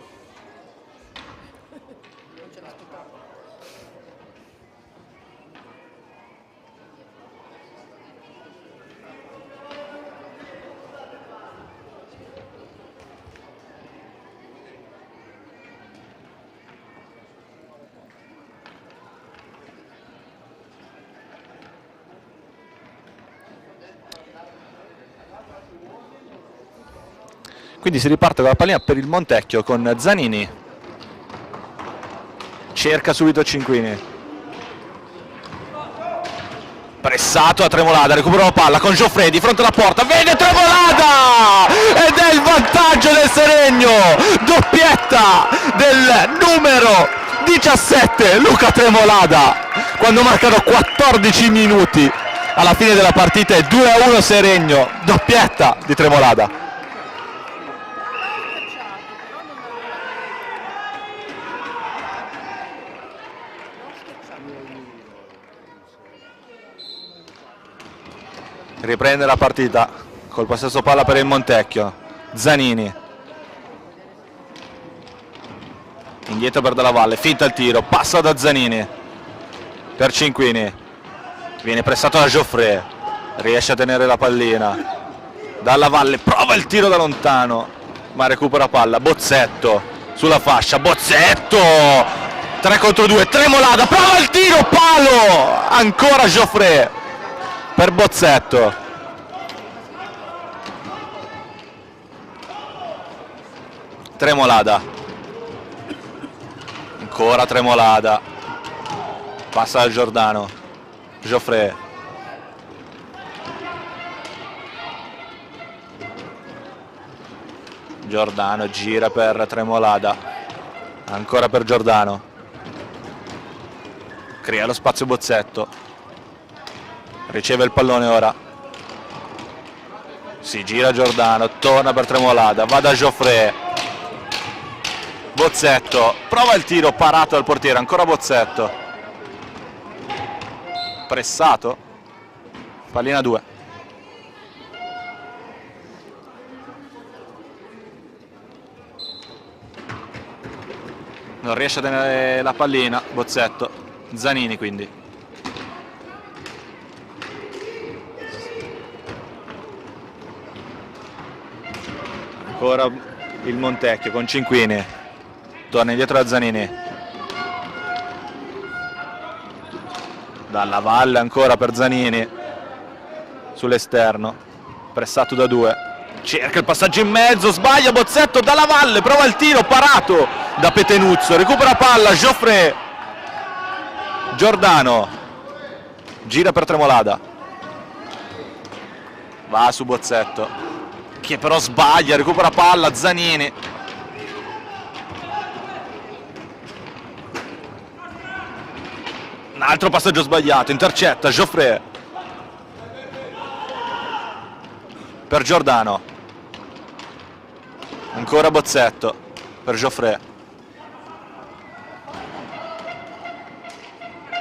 Quindi si riparte con la pallina per il Montecchio con Zanini. Cerca subito Cinquini. Pressato a Tremolada, recupera la palla con Geoffrey di fronte alla porta, vede Tremolada! Ed è il vantaggio del Seregno! Doppietta del numero 17, Luca Tremolada, quando mancano 14 minuti alla fine della partita. È 2-1 Seregno, doppietta di Tremolada. Riprende la partita col possesso palla per il Montecchio. Zanini indietro per Dalla Valle, finta il tiro, passa da Zanini per Cinquini, viene pressato da Geoffrey, riesce a tenere la pallina. Dalla Valle prova il tiro da lontano ma recupera palla. Bozzetto sulla fascia, Bozzetto 3 contro 2, Tremolada prova il tiro, palo, ancora Geoffrey per Bozzetto. Tremolada, ancora Tremolada, passa al Giordano, Geoffrey, Giordano gira per Tremolada, ancora per Giordano, crea lo spazio Bozzetto, riceve il pallone ora, si gira Giordano, torna per Tremolada, va da Geoffrey, Bozzetto, prova il tiro parato dal portiere, ancora Bozzetto, pressato, pallina 2. Non riesce a tenere la pallina Bozzetto, Zanini quindi. Ancora il Montecchio con Cinquini, torna indietro da Zanini, Dalla Valle ancora per Zanini sull'esterno, pressato da 2, cerca il passaggio in mezzo, sbaglia Bozzetto, Dalla Valle prova il tiro parato da Petenuzzo, recupera palla Geoffrey, Giordano gira per Tremolada, va su Bozzetto che però sbaglia, recupera palla Zanini, un altro passaggio sbagliato, intercetta Geoffrey per Giordano, ancora Bozzetto per Geoffrey,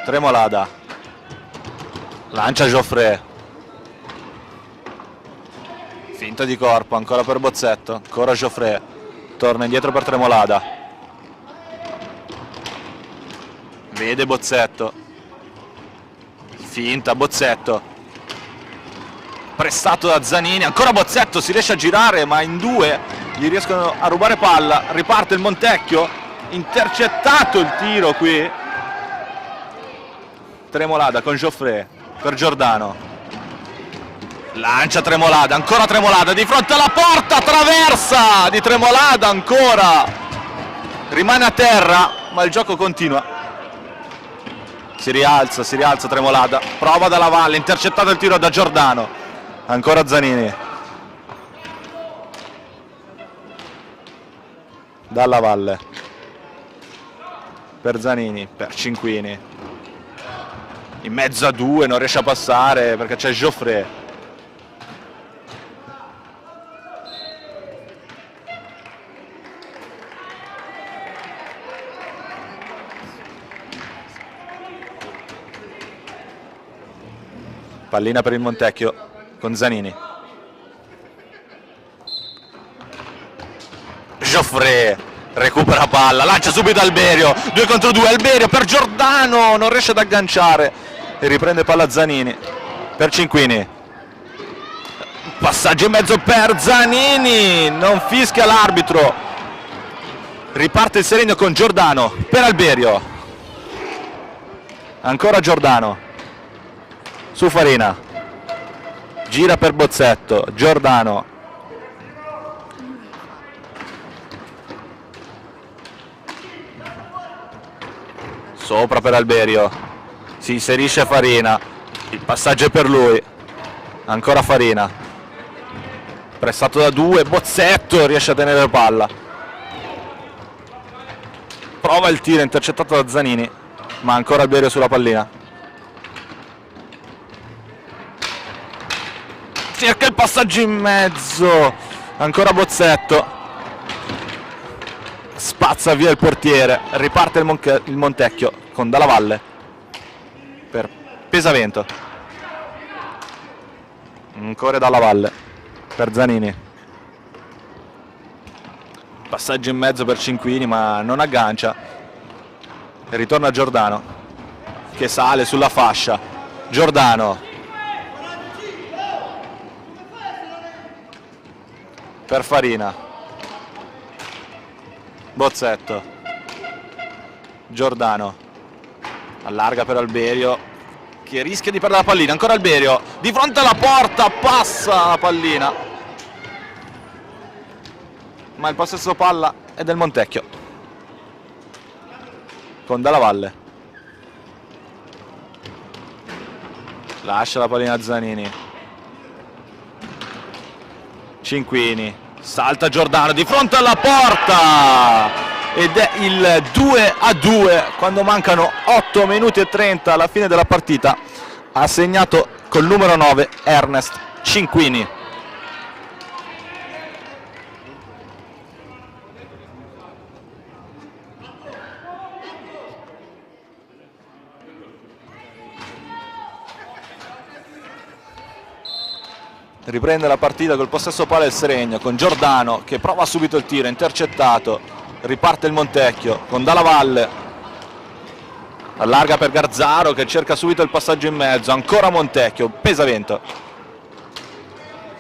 Tremolada lancia Geoffrey, finta di corpo ancora per Bozzetto, ancora Geoffrey, torna indietro per Tremolada, vede Bozzetto, finta Bozzetto, pressato da Zanini, ancora Bozzetto, si riesce a girare ma in 2 gli riescono a rubare palla, riparte il Montecchio, intercettato il tiro qui, Tremolada con Geoffrey per Giordano, lancia Tremolada, ancora Tremolada di fronte alla porta, traversa di Tremolada ancora, rimane a terra ma il gioco continua, si rialza Tremolada, prova Dalla Valle, intercettato il tiro da Giordano, ancora Zanini, Dalla Valle per Zanini, per Cinquini, in mezzo a 2, non riesce a passare perché c'è Geoffrey, Pallina per il Montecchio con Zanini. Geoffrey recupera palla, lancia subito Alberio, 2 contro 2, Alberio per Giordano, non riesce ad agganciare e riprende palla Zanini per Cinquini. Passaggio in mezzo per Zanini, non fischia l'arbitro. Riparte il Seregno con Giordano per Alberio. Ancora Giordano su Farina, gira per Bozzetto, Giordano, sopra per Alberio, si inserisce Farina, il passaggio è per lui, ancora Farina, pressato da 2, Bozzetto riesce a tenere palla, prova il tiro intercettato da Zanini, ma ancora Alberio sulla pallina. Cerca il passaggio in mezzo, ancora Bozzetto, spazza via il portiere, riparte il Montecchio con Dalla Valle per Pesavento, ancora Dalla Valle per Zanini, passaggio in mezzo per Cinquini ma non aggancia, ritorna Giordano che sale sulla fascia, Giordano per Farina, Bozzetto, Giordano, allarga per Alberio che rischia di perdere la pallina, ancora Alberio, di fronte alla porta, passa la pallina, ma il possesso palla è del Montecchio, con Dalla Valle, lascia la pallina a Zanini, Cinquini, salta Giordano di fronte alla porta ed è il 2-2 quando mancano 8 minuti e 30 alla fine della partita. Ha segnato col numero 9 Ernest Cinquini. Riprende la partita col possesso palla il Seregno con Giordano che prova subito il tiro, intercettato, riparte il Montecchio con Dalla Valle, allarga per Garzaro che cerca subito il passaggio in mezzo, ancora Montecchio, Pesavento,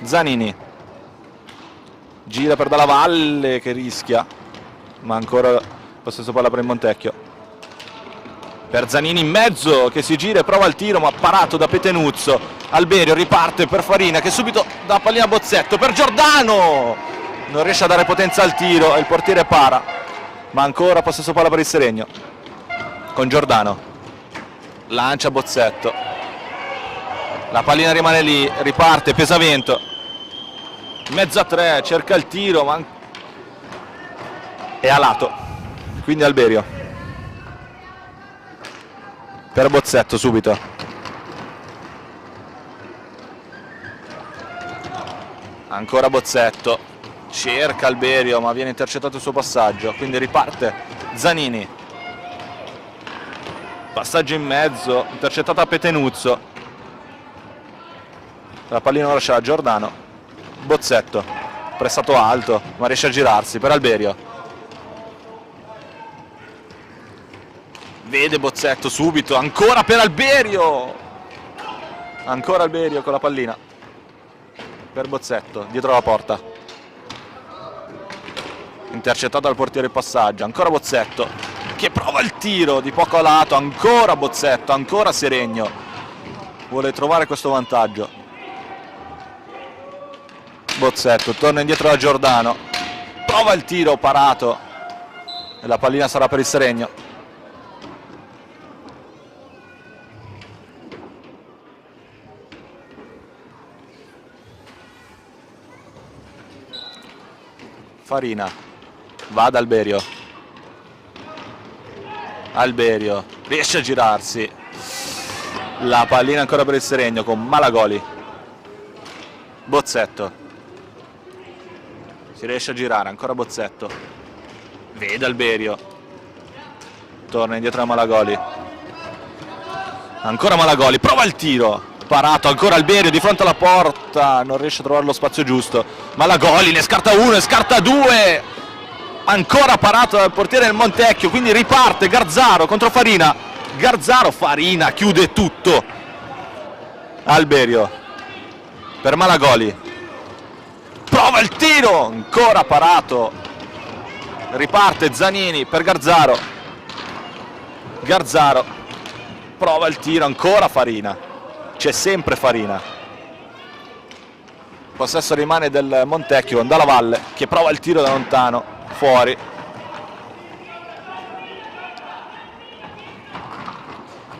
Zanini, gira per Dalla Valle che rischia, ma ancora possesso palla per il Montecchio, per Zanini in mezzo che si gira e prova il tiro ma parato da Petenuzzo. Alberio riparte per Farina che subito dà pallina a Bozzetto per Giordano, non riesce a dare potenza al tiro e il portiere para, ma ancora possesso palla per il Seregno con Giordano, lancia Bozzetto, la pallina rimane lì, riparte Pesavento, mezzo a 3, cerca il tiro ma è a lato, quindi Alberio per Bozzetto subito, ancora Bozzetto, cerca Alberio ma viene intercettato il suo passaggio, quindi riparte Zanini, passaggio in mezzo, intercettato a Petenuzzo, la pallina lascia a Giordano, Bozzetto, pressato alto ma riesce a girarsi per Alberio, vede Bozzetto subito, ancora per Alberio, ancora Alberio con la pallina per Bozzetto, dietro la porta, intercettato dal portiere il passaggio, ancora Bozzetto che prova il tiro di poco a lato, ancora Bozzetto, ancora Seregno, vuole trovare questo vantaggio, Bozzetto torna indietro da Giordano, prova il tiro parato e la pallina sarà per il Seregno. Farina va ad Alberio, Alberio riesce a girarsi, la pallina ancora per il Seregno con Malagoli, Bozzetto si riesce a girare, ancora Bozzetto, vede Alberio, torna indietro da Malagoli, ancora Malagoli, prova il tiro parato ancora Alberio di fronte alla porta, non riesce a trovare lo spazio giusto. Malagoli ne scarta uno, ne scarta due, ancora parato dal portiere del Montecchio, quindi riparte Garzaro contro Farina. Garzaro, Farina chiude tutto. Alberio per Malagoli, prova il tiro, ancora parato, riparte Zanini per Garzaro. Garzaro prova il tiro, ancora Farina, c'è sempre Farina. Possesso rimane del Montecchio con Dalla Valle che prova il tiro da lontano, fuori.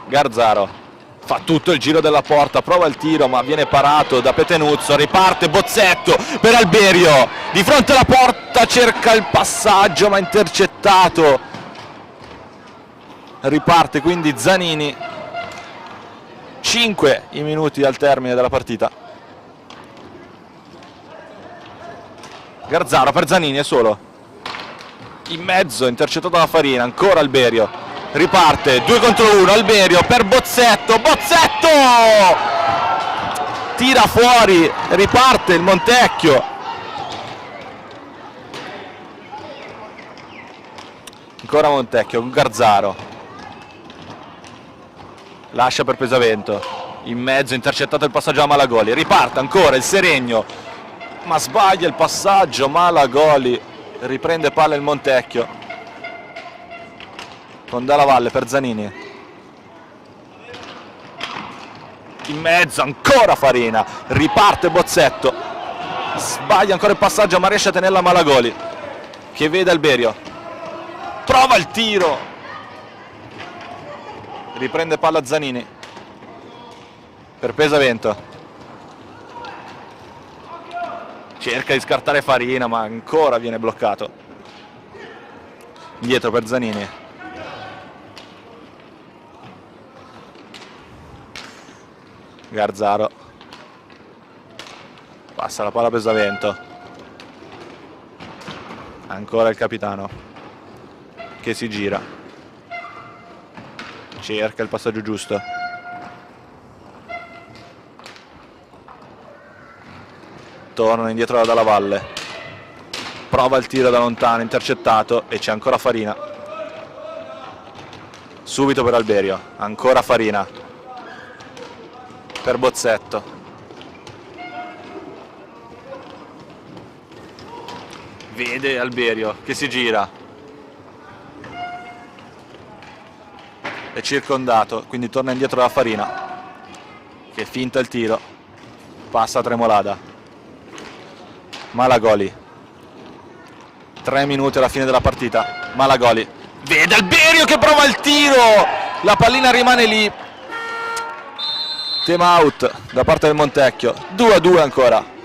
Garzaro fa tutto il giro della porta, prova il tiro ma viene parato da Petenuzzo, riparte Bozzetto per Alberio, di fronte alla porta cerca il passaggio ma intercettato. Riparte quindi Zanini, 5 i minuti al termine della partita. Garzaro per Zanini è solo, in mezzo, intercettato da Farina, ancora Alberio, riparte 2 contro 1, Alberio per Bozzetto, Bozzetto tira fuori, riparte il Montecchio. Ancora Montecchio con Garzaro, lascia per Pesavento, in mezzo, intercettato il passaggio a Malagoli, riparte ancora il Seregno ma sbaglia il passaggio, Malagoli riprende palla il Montecchio con Dalla Valle per Zanini, in mezzo ancora Farina, riparte Bozzetto, sbaglia ancora il passaggio ma riesce a tenerla Malagoli che vede Alberio, prova il tiro, riprende palla Zanini per Pesavento, cerca di scartare Farina ma ancora viene bloccato, indietro per Zanini, Garzaro passa la palla a Pesavento, ancora il capitano che si gira, cerca il passaggio giusto, tornano indietro da Dalla Valle, prova il tiro da lontano, intercettato e c'è ancora Farina, subito per Alberio, ancora Farina per Bozzetto, vede Alberio che si gira, è circondato, quindi torna indietro da Farina che finta il tiro, passa a Tremolada. Malagoli, 3 minuti alla fine della partita, Malagoli vede Alberio che prova il tiro, la pallina rimane lì, time out da parte del Montecchio, 2-2 ancora.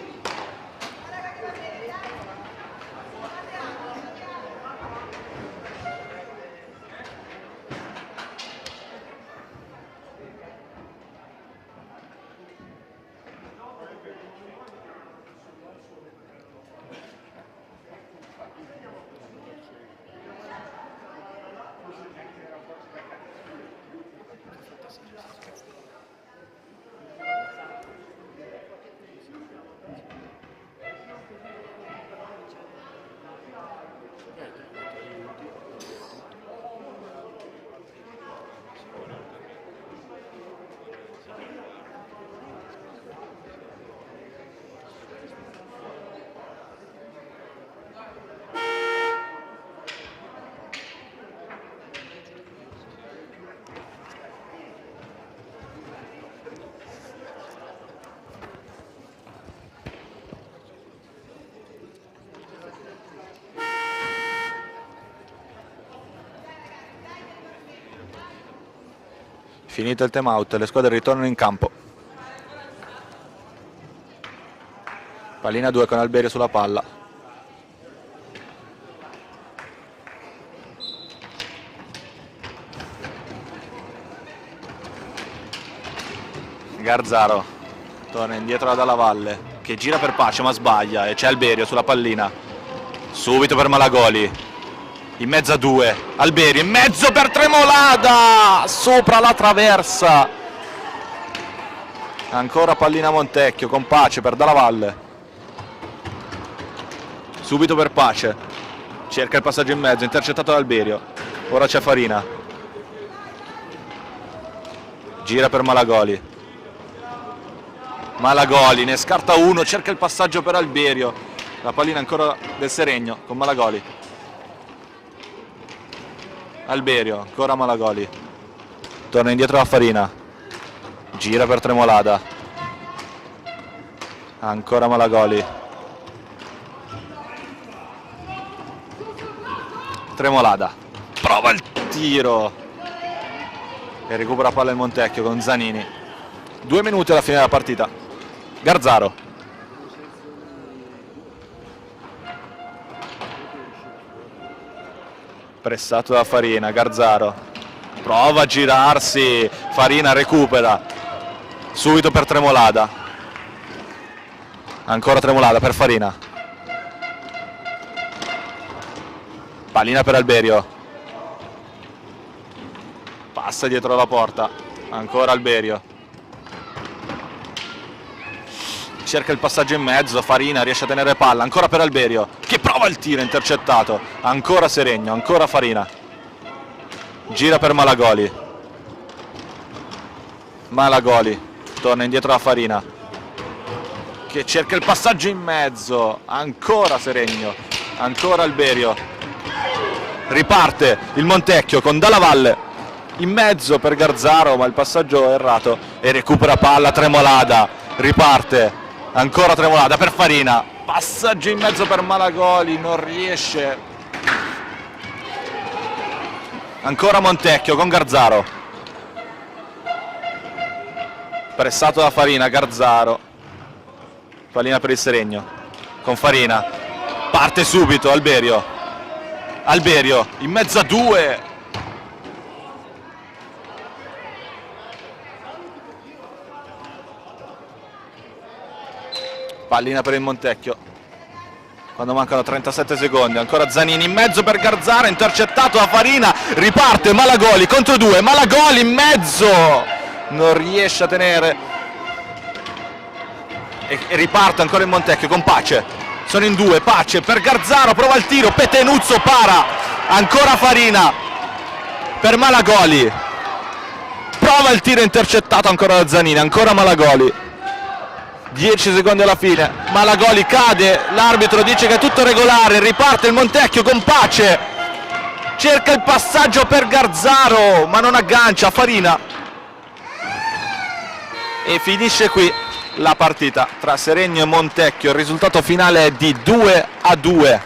Finito il time out, le squadre ritornano in campo. Pallina 2 con Alberio sulla palla. Garzaro torna indietro da Dalla Valle che gira per Pace ma sbaglia e c'è Alberio sulla pallina. Subito per Malagoli. In mezzo a 2, Alberio in mezzo per Tremolada, sopra la traversa, Ancora pallina Montecchio con Pace per Dalla Valle. Subito per Pace. Cerca il passaggio in mezzo, intercettato da Alberio. Ora c'è Farina. Gira per Malagoli. Malagoli ne scarta uno, cerca il passaggio per Alberio. La pallina ancora del Seregno con Malagoli. Alberio, ancora Malagoli. Torna indietro a Farina. Gira per Tremolada. Ancora Malagoli. Tremolada. Prova il tiro. E recupera palla il Montecchio con Zanini. 2 minuti alla fine della partita. Garzaro. Pressato da Farina, Garzaro. Prova a girarsi. Farina recupera. Subito per Tremolada. Ancora Tremolada per Farina. Pallina per Alberio. Passa dietro la porta. Ancora Alberio. Cerca il passaggio in mezzo. Farina riesce a tenere palla. Ancora per Alberio, che prova il tiro intercettato. Ancora Seregno. Ancora Farina. Gira per Malagoli. Malagoli. Torna indietro a Farina, che cerca il passaggio in mezzo. Ancora Seregno. Ancora Alberio. Riparte il Montecchio con Dalla Valle in mezzo per Garzaro, ma il passaggio è errato. E recupera palla Tremolada. Riparte. Ancora Tremolada per Farina. Passaggio in mezzo per Malagoli. Non riesce. Ancora Montecchio con Garzaro. Pressato da Farina. Garzaro. Pallina per il Seregno con Farina. Parte subito Alberio. Alberio in mezzo a due. Pallina per il Montecchio quando mancano 37 secondi. Ancora Zanini in mezzo per Garzaro, intercettato da Farina. Riparte Malagoli contro due. Malagoli in mezzo, non riesce a tenere. E riparte ancora il Montecchio con Pace. Sono in due. Pace per Garzaro, prova il tiro. Petenuzzo para. Ancora Farina per Malagoli. Prova il tiro intercettato ancora da Zanini. Ancora Malagoli. 10 secondi alla fine. Malagoli cade. L'arbitro dice che è tutto regolare. Riparte il Montecchio con Pace. Cerca il passaggio per Garzaro, ma non aggancia. Farina. E finisce qui la partita tra Seregno e Montecchio. Il risultato finale è di 2-2.